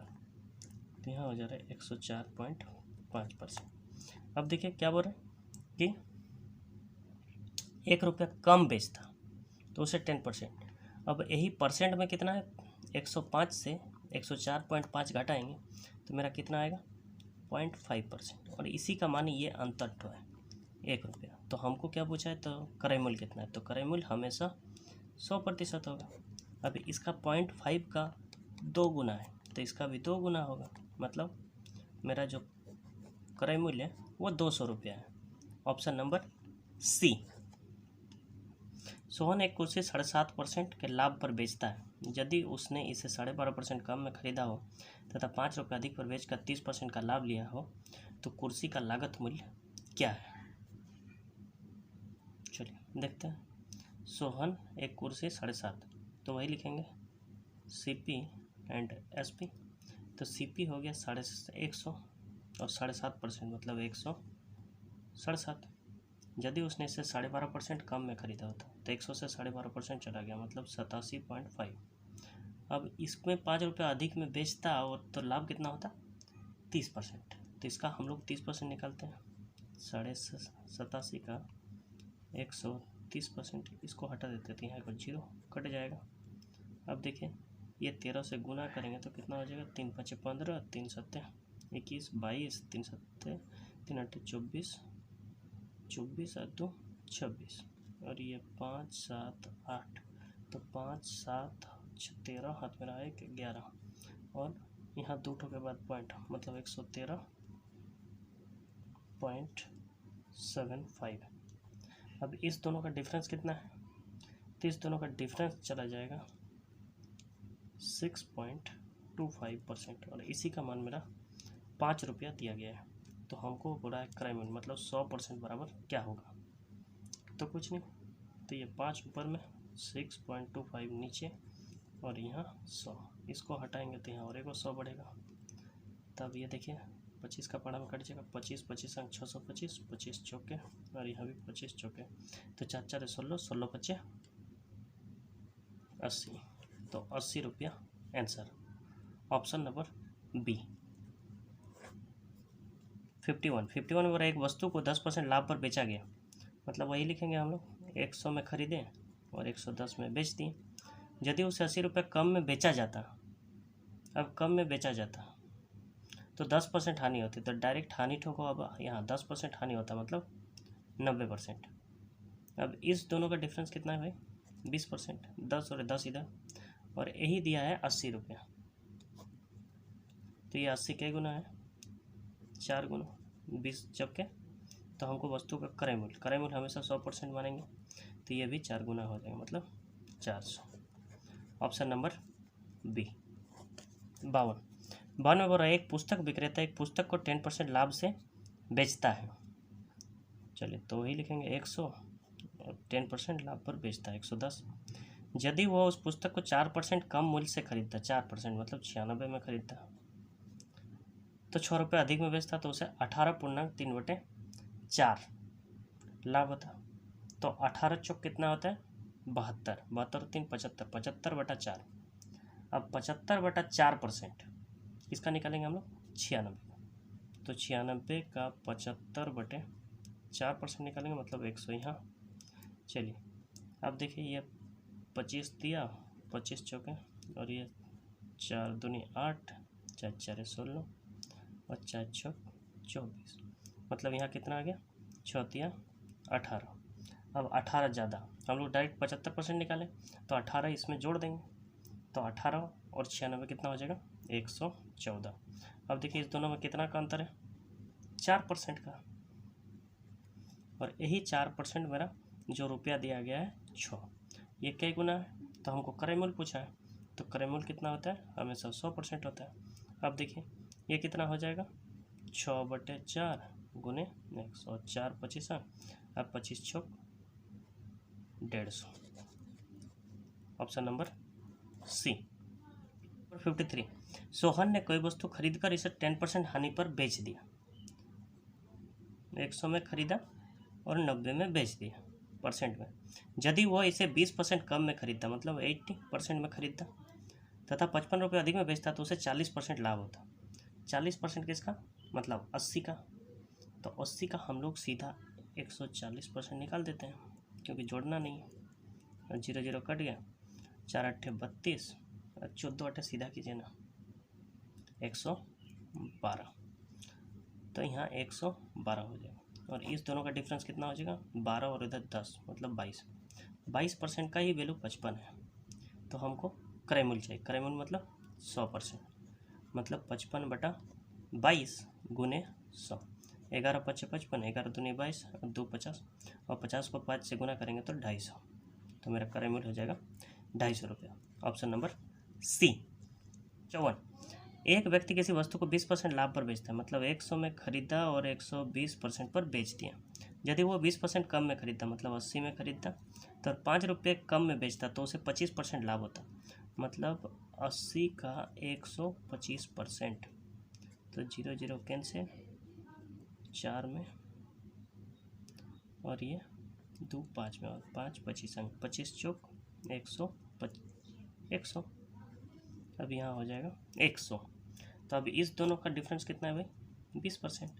तो यहाँ हो जा रहा है 104.5%। अब देखिए क्या बोल रहे हैं कि 1 रुपया कम बेचता तो उसे 10%। अब यही परसेंट में कितना है, 105 से 104.5 घटाएंगे तो मेरा कितना आएगा, 0.5%, और इसी का मान ये अंतर तो है 1 रुपया। तो हमको क्या पूछा है, तो क्रय मूल्य कितना है, तो क्रय मूल्य हमेशा 100% होगा। अब इसका 0.5 का 2 गुना है तो इसका भी 2 गुना होगा, मतलब मेरा जो क्रय मूल्य है वो 200 रुपया है। ऑप्शन नंबर सी। सोहन एक कुर्सी 7.5% के लाभ पर बेचता है। यदि उसने इसे 12.5% कम में खरीदा हो तथा 5 रुपये अधिक पर बेचकर 30% का लाभ लिया हो तो कुर्सी का लागत मूल्य क्या है। चलिए देखते हैं। सोहन एक कुर्सी 7.5, तो वही लिखेंगे CP एंड SP। तो CP हो गया 150 और 7.5% मतलब 167। यदि उसने इसे 12.5% कम में खरीदा होता तो 100 से 12.5% चला गया, मतलब 87.5। अब इसमें 5 रुपये अधिक में बेचता और तो लाभ कितना होता, 30%। तो इसका हम लोग 30% निकालते हैं, 87.5 का 130%, इसको हटा देते हैं तो यहाँ पर 0 कट जाएगा। अब देखिए ये 13 से गुना करेंगे तो कितना हो जाएगा, 3 5 15, 3 7 21, 22, 3 7 3 8 24, 24 और 2 26, और ये 5 7 8, तो 5 7 13, हाथ में रहा 1 11, और यहाँ 2 के बाद पॉइंट, मतलब 113.75। अब इस दोनों का डिफरेंस कितना है, तो इस दोनों का डिफरेंस चला जाएगा 6.25%, और इसी का मान मेरा 5 रुपया दिया गया है। तो हमको बोला है क्रय मूल्य मतलब 100% बराबर क्या होगा, तो कुछ नहीं, तो ये 5 ऊपर में, 6.25 नीचे, और यहाँ 100, इसको हटाएंगे तो यहाँ और एक 100 बढ़ेगा। तब ये देखिए 25 का पढ़ा में कट जाएगा, 25 25 अंक 625, 25 चौके, और यहाँ भी 25 चौके, तो 4 4 16, 16 25 80, तो 80 रुपया आंसर, ऑप्शन नंबर बी। 51 में एक वस्तु को 10% लाभ पर बेचा गया, मतलब वही लिखेंगे हम लोग, 100 में खरीदे और 110 में बेच दिए। यदि उसे 80 रुपये कम में बेचा जाता, अब कम में बेचा जाता तो 10% हानि होती, तो डायरेक्ट हानि ठोको, अब यहाँ 10% हानि होता मतलब 90%। अब इस दोनों का डिफरेंस कितना है भाई, 20%, 10 और 10 इधर, और यही दिया है 80 रुपया, तो ये 80 के गुना है, 4 गुना 20 जबकि, तो हमको वस्तु का क्रय मूल्य हमेशा 100% मानेंगे, तो ये भी 4 गुना हो जाएगा, मतलब 400, ऑप्शन नंबर बी। 52 में बोल रहा है एक पुस्तक विक्रेता एक पुस्तक को 10% लाभ से बेचता है, चलिए तो वही लिखेंगे 100, और 10% लाभ पर बेचता है 110। यदि वह उस पुस्तक को 4% कम मूल्य से खरीदता, 4% मतलब 96 में खरीदता, तो 6 रुपये अधिक में बेचता, तो उसे 18.3/4 लाभ होता, तो 18 चौक कितना होता है, 72, 72 3 75, 75/4। अब 75/4% इसका निकालेंगे हम लोग 96, तो 96 का 75/4% निकालेंगे, मतलब 100 यहाँ। चलिए अब देखिए ये 25 दिया, 25 चौके, और ये 4 दूनी 8, 4 4 16, और 4 6 24, मतलब यहाँ कितना आ गया, 6 तिया 18। अब 18 ज़्यादा, हम लोग डायरेक्ट 75% निकालें, तो 18 इसमें जोड़ देंगे, तो 18 और 96 कितना हो जाएगा, 114। अब देखिए इस दोनों में कितना का अंतर है, 4% का, और यही 4% मेरा जो रुपया दिया गया है 6, ये कई गुना है, तो हमको क्रय मूल्य पूछा है, तो क्रय मूल्य कितना होता है, हमेशा 100% होता है। अब देखिए ये कितना हो जाएगा, 6/4 गुने 104 25, अब 25 6 150, ऑप्शन नंबर सी। 53 सोहन ने कोई वस्तु खरीदकर इसे 10% हानि पर बेच दिया, 100 में खरीदा और 90 में बेच दिया परसेंट में। यदि वह इसे 20% कम में खरीदता, मतलब 80% में खरीदता, तथा 55 रुपये अधिक में बेचता, तो उसे 40% लाभ होता। 40% किसका, मतलब 80 का, तो 80 का हम लोग सीधा 140% निकाल देते हैं, क्योंकि जोड़ना नहीं है, 0 0 कट गया, 4 8 32, 14 8 सीधा कीजिए ना, 112, तो यहाँ 112 हो जाएगा, और इस दोनों का डिफरेंस कितना हो जाएगा, 12 और इधर 10, मतलब 22% का ही वैल्यू 55 है। तो हमको क्रय मूल्य चाहिए, क्रय मूल्य मतलब 100%, मतलब 55/22 गुने 100, 11 5 55, 11 दूनी 22, 2 50, और 50 को 5 से गुना करेंगे तो 250, तो मेरा क्रय मूल्य हो जाएगा 250 रुपया, ऑप्शन नंबर सी। 54 एक व्यक्ति किसी वस्तु को 20% लाभ पर बेचता है, मतलब 100 में खरीदा और 120% पर बेच दिया। यदि वो 20% कम में खरीदता, मतलब 80 में खरीदता, तो 5 रुपये कम में बेचता, तो उसे 25% लाभ होता, मतलब 80 का 125%, तो 0 0 कैंसिल, 4 में, और ये 2 5 में, और 5 25 अंक, 25 चौक 100, अब यहाँ हो जाएगा 100। तो अब इस दोनों का डिफरेंस कितना है भाई, 20%,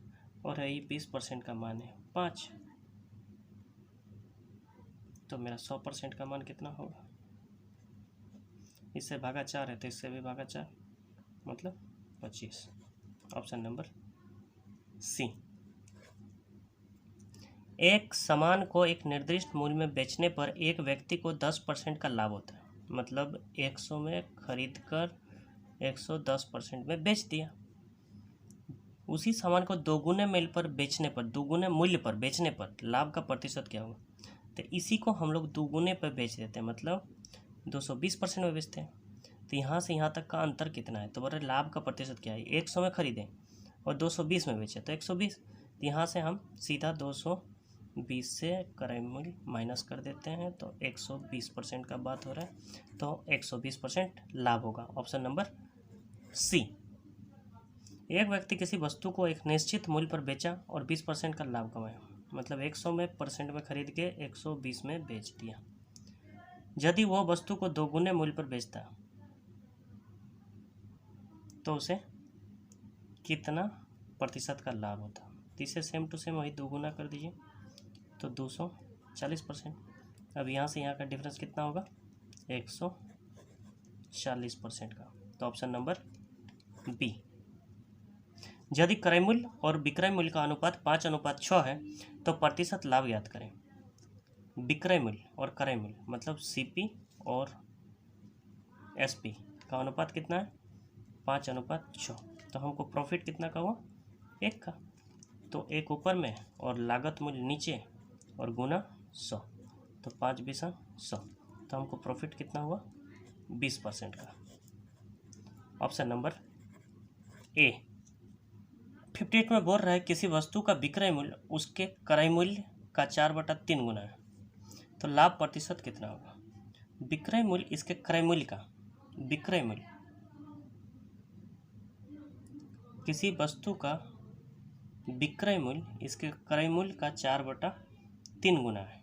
और यही 20% का मान है 5, तो मेरा 100% का मान कितना होगा, इससे भागा 4 है तो इससे भी भागा 4, मतलब 25। Option number C. एक सामान को एक निर्दिष्ट मूल्य में बेचने पर एक व्यक्ति को 10% का लाभ होता है। मतलब 100 में खरीद कर 110% में बेच दिया। उसी सामान को दोगुने मूल्य पर बेचने पर, दोगुने मूल्य पर बेचने पर लाभ का प्रतिशत क्या होगा? तो इसी को हम लोग दोगुने पर बेच देते हैं, मतलब 220% में बेचते हैं। तो यहाँ से यहाँ तक का अंतर कितना है? तो बोल रहे लाभ का प्रतिशत क्या है? 100 में खरीदें और 220 में बेचे तो 120। तो यहाँ से हम सीधा 220 से क्रय मूल्य माइनस कर देते हैं तो 120% का बात हो रहा है, तो 120% लाभ होगा। Option number C. एक व्यक्ति किसी वस्तु को एक निश्चित मूल्य पर बेचा और 20% का लाभ कमाया, मतलब 100 में परसेंट में खरीद के 120 में बेच दिया। यदि वह वस्तु को दोगुने मूल्य पर बेचता तो उसे कितना प्रतिशत का लाभ होता? तो इसे सेम टू सेम वही दोगुना कर दीजिए तो 240%। अब यहाँ से यहाँ का डिफरेंस कितना होगा? 140% का। तो ऑप्शन नंबर बी। यदि क्रय मूल्य और विक्रय मूल्य का अनुपात 5:6 है तो प्रतिशत लाभ ज्ञात करें। विक्रय मूल्य और क्रय मूल्य मतलब सीपी और एसपी का अनुपात कितना है? 5:6। तो हमको प्रॉफिट कितना का हुआ? 1 का। तो 1 ऊपर में और लागत मूल्य नीचे और गुना 100, तो 5×20=100। तो हमको प्रॉफिट कितना हुआ? 20% का। Option number A. 58 में बोल रहा है किसी वस्तु का विक्रय मूल्य उसके क्रय मूल्य का 4/3 गुना है, तो लाभ प्रतिशत कितना होगा? विक्रय मूल्य इसके क्रय मूल्य का, विक्रय मूल्य किसी वस्तु का विक्रय मूल्य इसके क्रय मूल्य का 4/3 गुना है,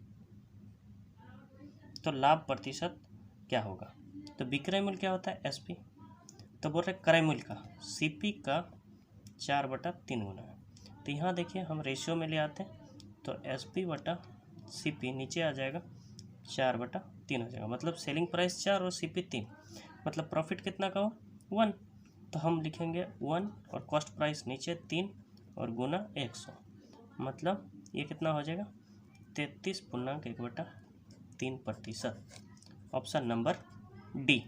तो लाभ प्रतिशत क्या होगा? तो विक्रय मूल्य क्या होता है? एसपी। तो बोल रहे क्रय मूल्य का सीपी का 4/3 गुना है। तो यहाँ देखिए हम रेशियो में ले आते हैं तो SP/CP नीचे आ जाएगा 4/3 हो जाएगा, मतलब सेलिंग प्राइस 4 और CP 3, मतलब प्रॉफिट कितना का हो? 1। तो हम लिखेंगे 1 और कॉस्ट प्राइस नीचे 3 और गुना 100, मतलब ये कितना हो जाएगा? 33.1/3%। Option number D.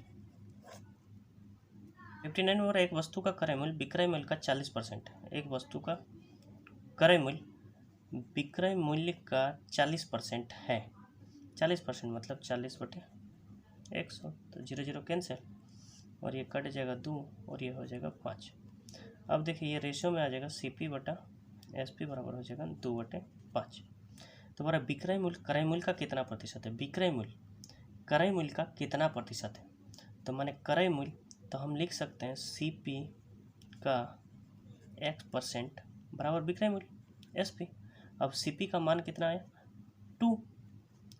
59 और एक वस्तु का क्रय मूल्य विक्रय मूल्य का 40% है। एक वस्तु का क्रय मूल्य विक्रय मूल्य का 40% है। 40% मतलब 40/100, तो 0 0 कैंसिल और ये कट जाएगा 2 और ये हो जाएगा 5। अब देखिए ये रेशियो में आ जाएगा CP/SP बराबर हो जाएगा 2/5। तो हमारा विक्रय मूल्य क्रय मूल्य का कितना प्रतिशत है? विक्रय मूल्य क्रय मूल्य का कितना प्रतिशत है? तो माने क्रय मूल्य तो हम लिख सकते हैं CP का X% बराबर विक्रय मूल्य SP। अब CP का मान कितना आया? 2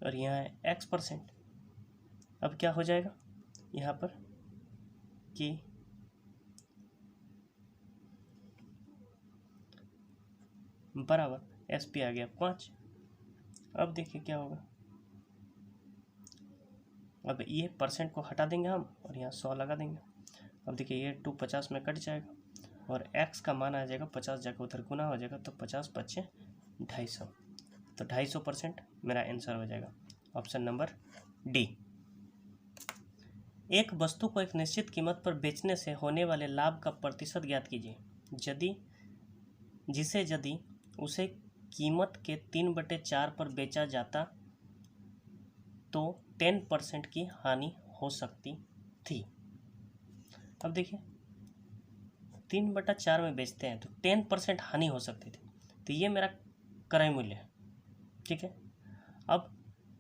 और यहाँ है X%। अब क्या हो जाएगा यहाँ पर कि बराबर SP आ गया 5। अब देखिए क्या होगा, अब ये परसेंट को हटा देंगे हम और यहाँ 100 लगा देंगे। अब देखिए ये 2 50 में कट जाएगा और x का मान आ जाएगा 50, जाकर उधर गुना हो जाएगा तो 50×5 = 250, तो 250% मेरा आंसर हो जाएगा। Option number D. एक वस्तु को एक निश्चित कीमत पर बेचने से होने वाले लाभ का प्रतिशत ज्ञात कीजिए, यदि उसे कीमत के 3/4 पर बेचा जाता तो 10% की हानि हो सकती थी। अब देखिए 3/4 में बेचते हैं तो 10% हानि हो सकती थी, तो ये मेरा क्रय मूल्य है, ठीक है। अब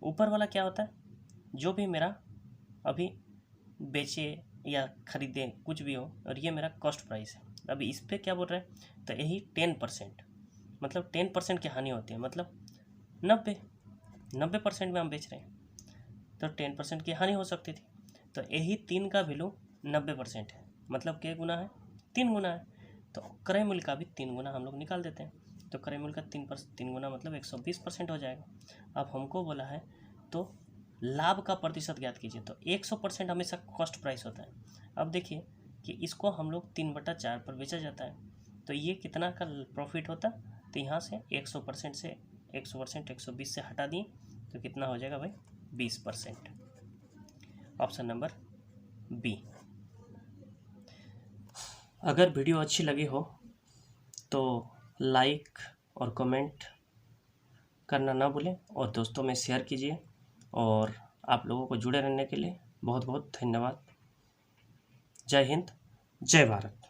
ऊपर वाला क्या होता है? जो भी मेरा अभी बेचे या खरीदे कुछ भी हो, और ये मेरा कॉस्ट प्राइस है। अभी इस पर क्या बोल रहे हैं? तो यही 10%, मतलब 10% की हानि होती है, मतलब 90% में हम बेच रहे हैं तो 10% की हानि हो सकती थी। तो यही 3 का वैल्यू 90% है, मतलब क्या गुना है? 3 गुना है। तो क्रय मूल्य का भी 3 गुना हम लोग निकाल देते हैं, तो क्रय मूल्य का 3 गुना मतलब 120% हो जाएगा। अब हमको बोला है तो लाभ का प्रतिशत ज्ञात कीजिए। तो 100% हमेशा कॉस्ट प्राइस होता है। अब देखिए कि इसको हम लोग 3/4 पर बेचा जाता है, तो ये कितना का प्रॉफिट होता, तो यहाँ से 100% से 120 से हटा दिए तो कितना हो जाएगा भाई, 20%। Option number B. अगर वीडियो अच्छी लगी हो तो लाइक और कमेंट करना ना भूलें और दोस्तों में शेयर कीजिए। और आप लोगों को जुड़े रहने के लिए बहुत बहुत धन्यवाद। जय हिंद, जय भारत।